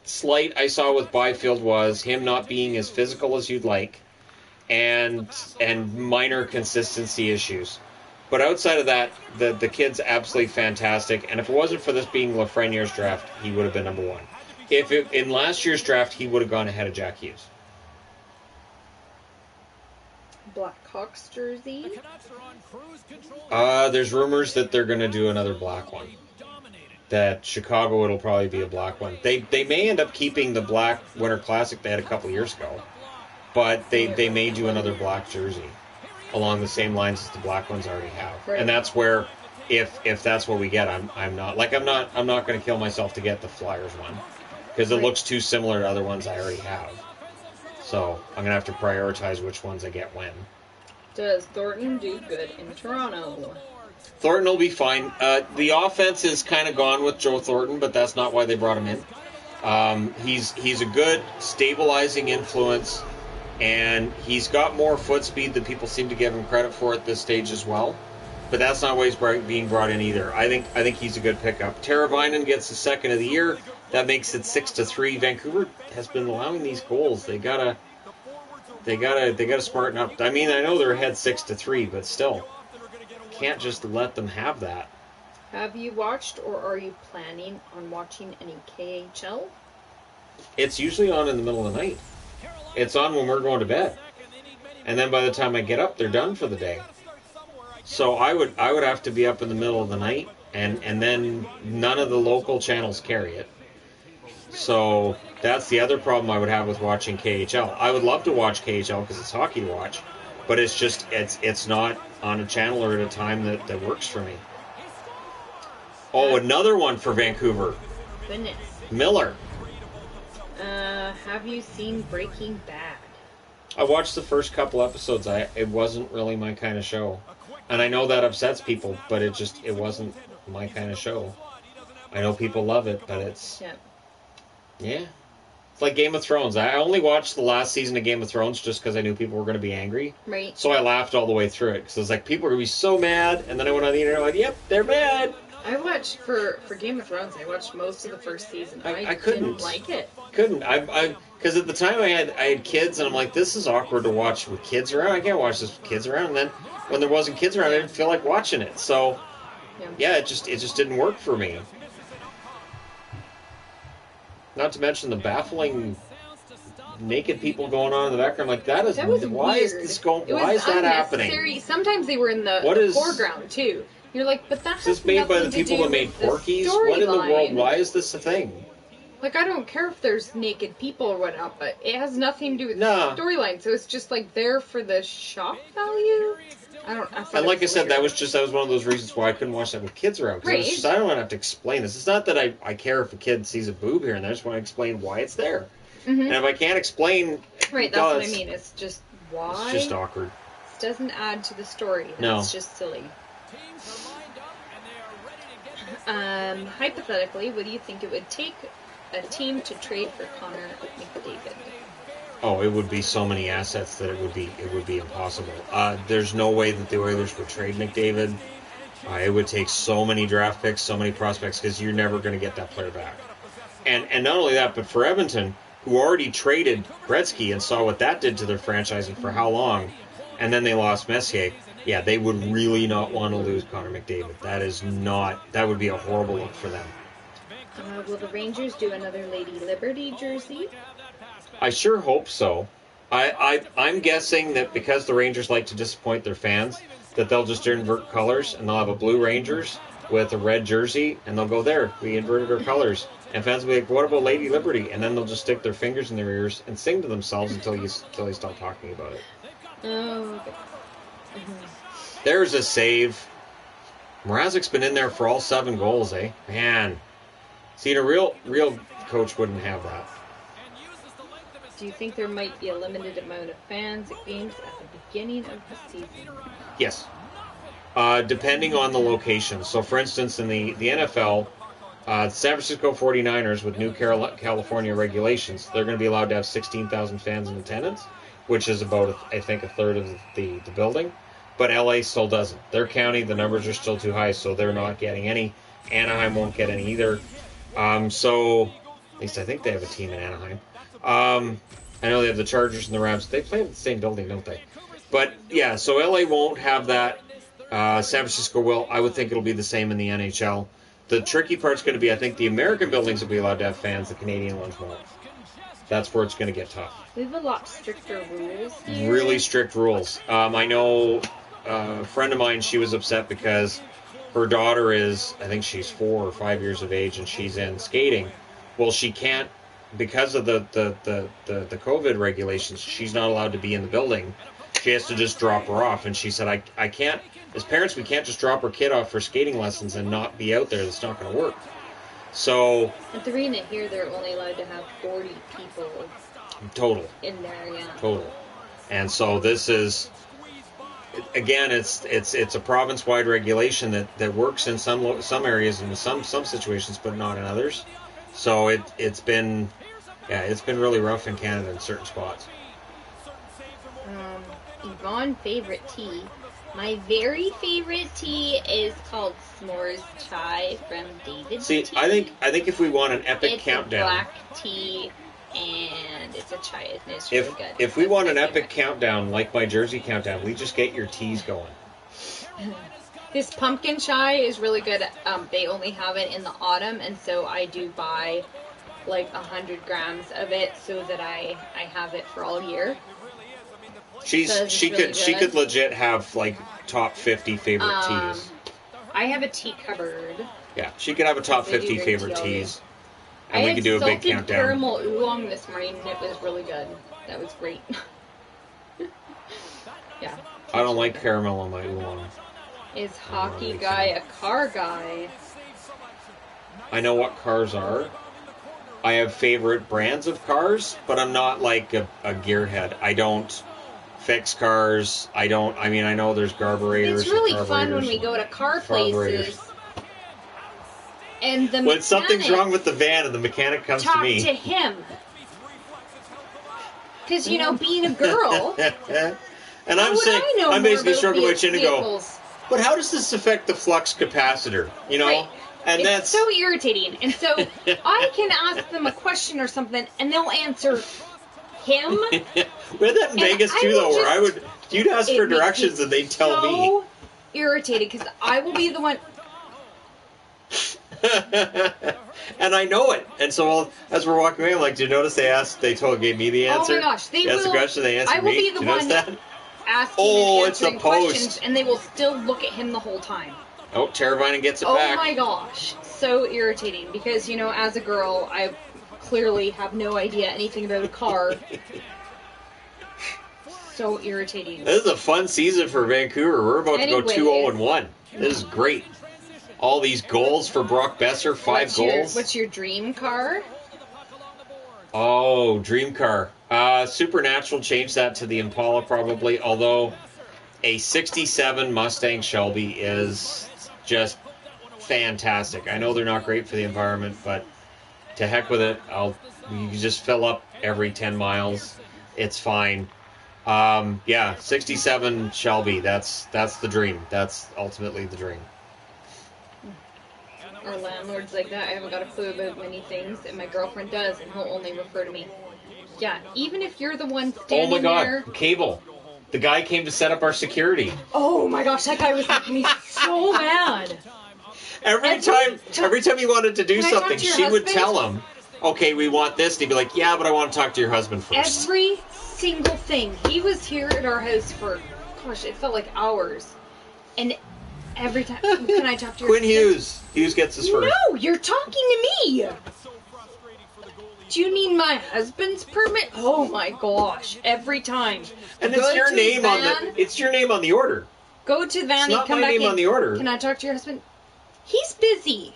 slight I saw with Byfield was him not being as physical as you'd like, and minor consistency issues. But outside of that, the kid's absolutely fantastic. And if it wasn't for this being Lafreniere's draft, he would have been number 1. In last year's draft, he would have gone ahead of Jack Hughes. Blackhawks jersey? There's rumors that they're going to do another black one. That Chicago, it'll probably be a black one. They may end up keeping the black Winter Classic they had a couple years ago. But they may do another black jersey along the same lines as the black ones already have. Right. And that's where, if that's what we get, I'm not going to kill myself to get the Flyers one because it looks too similar to other ones I already have. So I'm going to have to prioritize which ones I get when. Does Thornton do good in Toronto? Thornton will be fine. The offense is kind of gone with Joe Thornton, but that's not why they brought him in. He's a good stabilizing influence. And he's got more foot speed than people seem to give him credit for at this stage as well. But that's not why he's being brought in either. I think he's a good pickup. Teravainen gets the second of the year. That makes it 6-3. Vancouver has been allowing these goals. They gotta smarten up. I mean, I know they're ahead 6-3, but still, can't just let them have that. Have you watched or are you planning on watching any KHL? It's usually on in the middle of the night. It's on when we're going to bed. and then by the time I get up, they're done for the day. So I would have to be up in the middle of the night, and then none of the local channels carry it. So that's the other problem I would have with watching KHL. I would love to watch KHL because it's hockey to watch, but it's not on a channel or at a time that works for me. Oh, another one for Vancouver. Goodness. Miller. Have you seen Breaking Bad? I watched the first couple episodes. It wasn't really my kind of show. And I know that upsets people, but it wasn't my kind of show. I know people love it, but it's... Yeah. It's like Game of Thrones. I only watched the last season of Game of Thrones just because I knew people were going to be angry. Right. So I laughed all the way through it. Because I was like, people are going to be so mad. And then I went on the internet like, yep, they're mad. I watched, for Game of Thrones, I watched most of the first season. I couldn't. Didn't like it. Couldn't. Because at the time I had kids, and I'm like, this is awkward to watch with kids around. I can't watch this with kids around. And then when there wasn't kids around, I didn't feel like watching it. So, yeah, it just didn't work for me. Not to mention the baffling naked people going on in the background. Like, that was why weird. Is this going? Why is that happening? Sometimes they were in the foreground too. You're like, but that has this made by the nothing to people do that made with the Porky's? What in the world? Why is this a thing? Like, I don't care if there's naked people or whatnot, but it has nothing to do with the storyline. So it's just like there for the shock value. And like I said, that was one of those reasons why I couldn't watch that with kids around. Because I don't want to have to explain this. It's not that I care if a kid sees a boob here and there. I just want to explain why it's there. Mm-hmm. And if I can't explain, right, that's what I mean. It's just why. It's just awkward. It doesn't add to the story. It's just silly. Hypothetically, what do you think it would take a team to trade for Connor McDavid? Oh, it would be so many assets that it would be impossible. There's no way that the Oilers would trade McDavid. It would take so many draft picks, so many prospects, because you're never going to get that player back. And not only that, but for Edmonton, who already traded Gretzky and saw what that did to their franchise and for how long, and then they lost Messier. Yeah, they would really not want to lose Connor McDavid. That would be a horrible look for them. Will the Rangers do another Lady Liberty jersey? I sure hope so. I'm guessing that because the Rangers like to disappoint their fans, that they'll just invert colors and they'll have a blue Rangers with a red jersey and they'll go, there, we inverted our colors. And fans will be like, what about Lady Liberty? And then they'll just stick their fingers in their ears and sing to themselves until you stop talking about it. Oh, okay. There's a save. Mrazek's been in there for all 7 goals, eh? Man. See, a real coach wouldn't have that. Do you think there might be a limited amount of fans at games at the beginning of the season? Yes. Depending on the location. So, for instance, in the NFL, San Francisco 49ers, with new California regulations, they're going to be allowed to have 16,000 fans in attendance, which is about, I think, a third of the building. But LA still doesn't. Their county, the numbers are still too high, so they're not getting any. Anaheim won't get any either. So, at least I think they have a team in Anaheim. I know they have the Chargers and the Rams. They play in the same building, don't they? But, yeah, so LA won't have that. San Francisco will. I would think it'll be the same in the NHL. The tricky part's going to be, I think, the American buildings will be allowed to have fans. The Canadian ones won't. That's where it's going to get tough. We have a lot stricter rules here. Really strict rules. I know a friend of mine, she was upset because her daughter is, I think she's 4 or 5 years of age, and she's in skating. Well, she can't, because of the COVID regulations, she's not allowed to be in the building. She has to just drop her off. And she said, I can't, as parents, we can't just drop our kid off for skating lessons and not be out there. That's not going to work. So at the arena here, they're only allowed to have 40 people total in there, yeah. Total. And so this is, again, it's a province-wide regulation that works in some areas and some situations, but not in others. So it's been really rough in Canada in certain spots. Yvonne favorite tea. My very favorite tea is called S'mores Chai from David's Tea. I think if we want an epic countdown, it's black tea and it's a chai, and it's really good. If we want an epic countdown like my Jersey countdown, we just get your teas going. This pumpkin chai is really good. They only have it in the autumn, and so I do buy like 100 grams of it so that I have it for all year. She really could good. legit have like top 50 favorite teas. I have a tea cupboard. Yeah, she could have a top They do 50 great favorite tea all day. teas. I And we had could do a big salted countdown. caramel oolong this morning, and it was really good. That was great. Yeah. I don't like caramel on my oolong. Is hockey guy a car guy? I know what cars are. I have favorite brands of cars, but I'm not like a gearhead. I don't fix cars. I know there's carburetors. It's really fun when we go to car places and the when something's wrong with the van and the mechanic comes to me. Talk to him. Because, being a girl... And I'm basically stroking my chin and go, vehicles? but how does this affect the flux capacitor? Right. And it's that's so irritating. And so I can ask them a question or something, and they'll answer him. We had that in Vegas too, though, where you'd ask for directions and they'd tell me. So irritated because I will be the one. And I know it. And so as we're walking away, I'm like, "Do you notice they gave me the answer?" Oh my gosh, they That's will. The question they answered I will me. be the one asking and answering questions, and they will still look at him the whole time. Oh, Terravine gets it Oh back. my gosh, so irritating because as a girl, I clearly have no idea anything about a car. So irritating. This is a fun season for Vancouver. We're about to go 2-0-1. This is great. All these goals for Brock Besser, 5 goals. What's your dream car? Oh, dream car. Supernatural changed that to the Impala probably, although a 67 Mustang Shelby is just fantastic. I know they're not great for the environment, but to heck with it. You just fill up every 10 miles. It's fine. 67 Shelby. That's the dream. That's ultimately the dream. Our landlord's like that. I haven't got a clue about many things, and my girlfriend does, and he'll only refer to me. Yeah, even if you're the one standing there... Oh my God, Cable. The guy came to set up our security. Oh my gosh, that guy was making me so mad. Every time he wanted to do something, she would tell him, okay, we want this. And he'd be like, yeah, but I want to talk to your husband first. Every single thing. He was here at our house for, gosh, it felt like hours. And every time, can I talk to your Quinn Hughes. Hughes gets us first. No, you're talking to me. Do you need my husband's permit? Oh my gosh, every time. And it's your name on the order. Go to the van. It's not my name on the order. Can I talk to your husband? He's busy.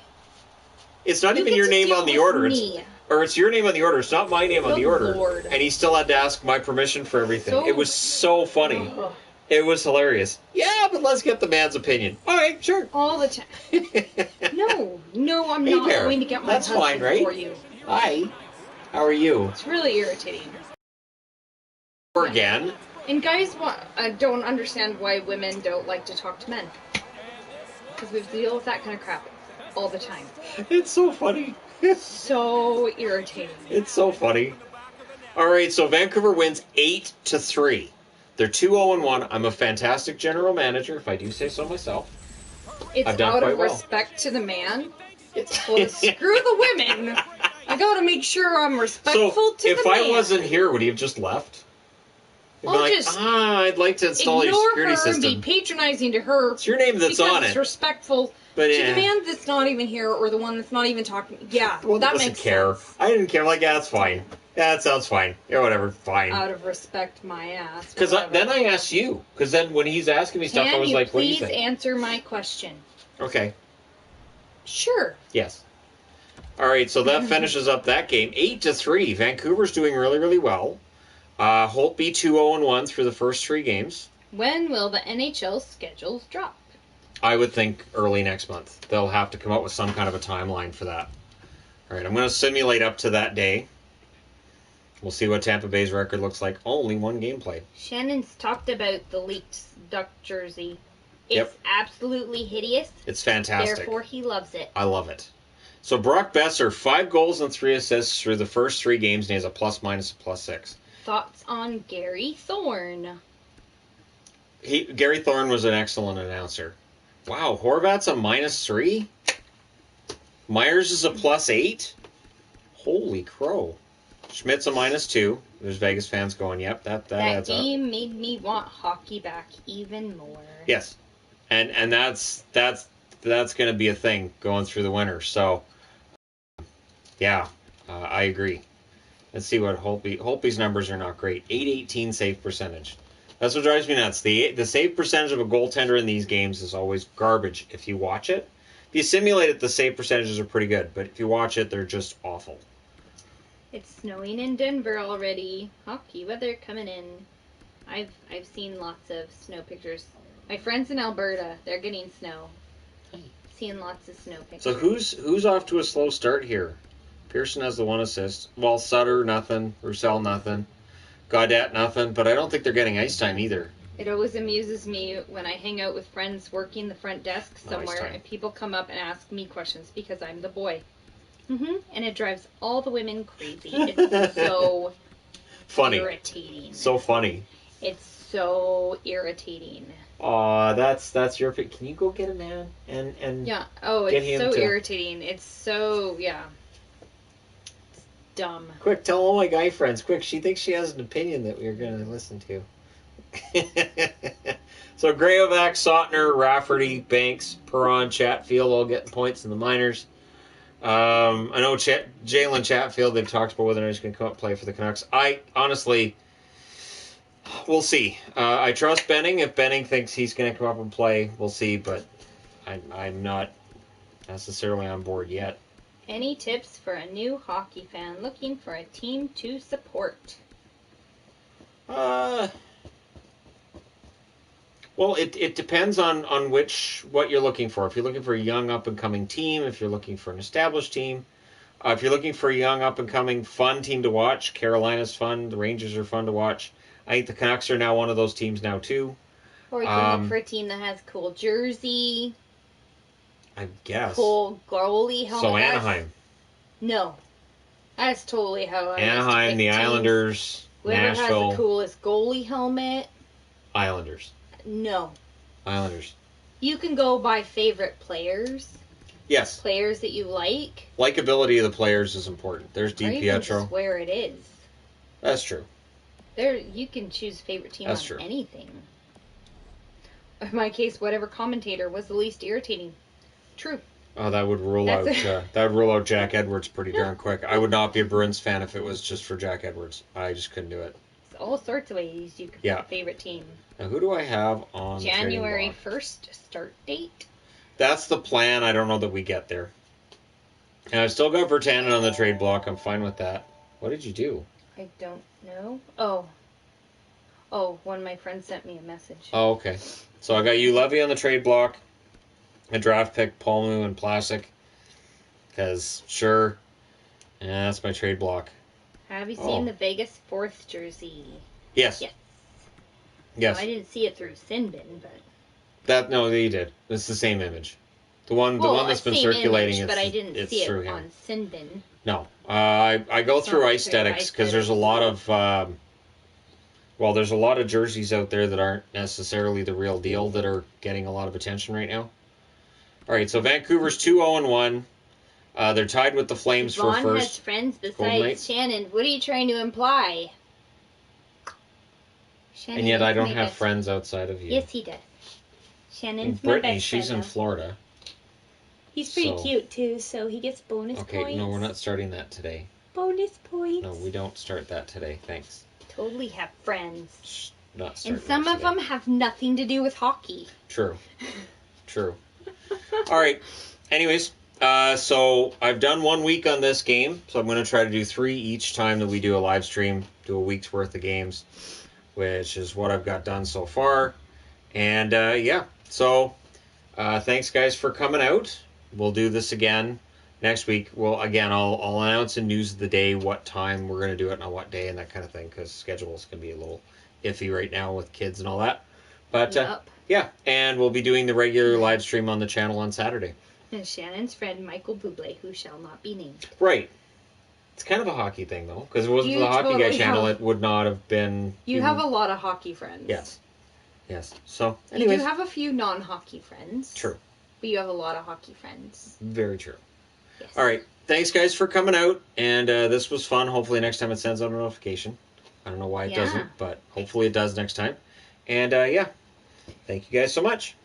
It's not even your name on the order. It's your name on the order. It's not my name on the order. Lord. And he still had to ask my permission for everything. It was so funny. Ugh. It was hilarious. Yeah, but let's get the man's opinion. All right, sure. All the time. No, I'm not going to get my husband fine, right? for you. Hi. How are you? It's really irritating. Again. And guys don't understand why women don't like to talk to men. Because we have to deal with that kind of crap all the time. It's so funny. So irritating. It's so funny. All right, so Vancouver wins 8-3. They're 2-0-1. I'm a fantastic general manager, if I do say so myself. It's I've done out quite of well. respect to the man. Well, screw the women. I gotta make sure I'm respectful to the man. So, if I wasn't here, would he have just left? He'd be like, I'd like to install your security system. Ignore her and be patronizing to her. It's your name that's on it. It's respectful to the man that's not even here or the one that's not even talking. Yeah, that makes sense. I didn't care. Like, yeah, that's fine. Yeah, that sounds fine. Yeah, whatever. Fine. Out of respect, my ass. Because then I asked you. Because then when he's asking me stuff, I was like, what do you think? Please answer my question. Okay. Sure. Yes. All right, so that finishes up that game. 8-3. Vancouver's doing really, really well. Holtby 2-0-1 through the first 3 games. When will the NHL schedules drop? I would think early next month. They'll have to come up with some kind of a timeline for that. All right, I'm going to simulate up to that day. We'll see what Tampa Bay's record looks like. Only 1 game played. Shannon's talked about the leaked Duck jersey. It's absolutely hideous. It's fantastic. Therefore, he loves it. I love it. So Brock Besser, 5 goals and 3 assists through the first 3 games, and he has a plus-minus of +6. Thoughts on Gary Thorne? Gary Thorne was an excellent announcer. Wow, Horvat's a -3? Myers is a +8? Holy crow. Schmidt's a -2. There's Vegas fans going, yep, that That adds up. game made me want hockey back even more. Yes. And that's going to be a thing going through the winter. So, yeah, I agree. Let's see what Holtby's numbers are not great. 818 save percentage. That's what drives me nuts. The save percentage of a goaltender in these games is always garbage if you watch it. If you simulate it, the save percentages are pretty good. But if you watch it, they're just awful. It's snowing in Denver already. Hockey weather coming in. I've seen lots of snow pictures. My friends in Alberta, they're getting snow. Seeing lots of snow pictures. So who's off to a slow start here? Pearson has the 1 assist. Well, Sutter, nothing. Roussel, nothing. Gaudette, nothing. But I don't think they're getting ice time either. It always amuses me when I hang out with friends working the front desk somewhere time. and people come up and ask me questions because I'm the boy. And it drives all the women crazy. It's so funny. irritating. So funny. It's so irritating. Aw, that's your pick. Can you go get a man and Yeah. Oh, get it's him so to... irritating. It's so, yeah. It's dumb. Quick, tell all my guy friends. Quick, she thinks she has an opinion that we're going to listen to. So Grayovac, Sautner, Rafferty, Banks, Perron, Chatfield all getting points in the minors. I know Jalen Chatfield, they've talked about whether or not he's going to come up and play for the Canucks. I honestly, we'll see. I trust Benning. If Benning thinks he's going to come up and play, we'll see. But I'm not necessarily on board yet. Any tips for a new hockey fan looking for a team to support? Well, it depends on what you're looking for. If you're looking for a young up-and-coming team, if you're looking for an established team, if you're looking for a young up-and-coming fun team to watch, Carolina's fun, the Rangers are fun to watch. I think the Canucks are now one of those teams now, too. Or you can look for a team that has cool jersey. I guess. Cool goalie helmet. So Anaheim. No. That's totally how I Anaheim, the Islanders, Whoever Nashville. has the coolest goalie helmet. Islanders. No. Islanders. You can go by favorite players. Yes. Players that you like. Likability of the players is important. There's Or even DiPietro. just where it is. That's true. You can choose favorite team That's on true. anything. In my case, whatever commentator was the least irritating. True. Oh, that would rule out Jack Edwards pretty darn quick. I would not be a Bruins fan if it was just for Jack Edwards. I just couldn't do it. There's all sorts of ways you can pick a favorite team. Now, who do I have on January the trading block? 1st start date? That's the plan. I don't know that we get there. And I've still got Virtanen on the trade block. I'm fine with that. What did you do? I don't know. One of my friends sent me a message. Oh, okay. So I got you, Levy, on the trade block. A draft pick, Palmu and Plastic. Because, sure. Yeah, that's my trade block. Have you seen the Vegas 4th jersey? Yes. Yes. No, I didn't see it through Sinbin, but... No, you did. It's the same image. The one that's been circulating. Image, but I didn't see it through on him. Sinbin. No. I go through Aesthetics because there's a lot of... there's a lot of jerseys out there that aren't necessarily the real deal that are getting a lot of attention right now. All right, so Vancouver's 2-0-1. They're tied with the Flames for Vaughn first. has friends Golden besides Knights. Shannon. What are you trying to imply? Shannon And yet I don't my have best friends outside of you. Yes, he does. Shannon's my Brittany, best she's friend, in though. Florida. He's pretty So- cute too, so he gets bonus Okay, points. no, we're not starting that today. Bonus points. No, we don't start that today. Thanks. Totally have friends. Shh, not starting And some that of today. them have nothing to do with hockey. True. All right. Anyways, so I've done 1 week on this game, so I'm going to try to do 3 each time that we do a live stream, do a week's worth of games, which is what I've got done so far. And so thanks guys for coming out. We'll do this again next week. I'll announce in news of the day what time we're going to do it and on what day and that kind of thing, because schedules can be a little iffy right now with kids and all that. But Yup. yeah, and we'll be doing the regular live stream on the channel on Saturday. And Shannon's friend Michael Bublé, who shall not be named. Right. It's kind of a hockey thing, though, because if it wasn't You for the Hockey Guy totally channel, have- it would not have been... You have a lot of hockey friends. Yes. So, You anyways. do have a few non-hockey friends. True. But you have a lot of hockey friends. Very true. Yes. All right. Thanks, guys, for coming out. And this was fun. Hopefully next time it sends out a notification. I don't know why it Yeah. doesn't, but hopefully it does next time. And yeah, thank you guys so much.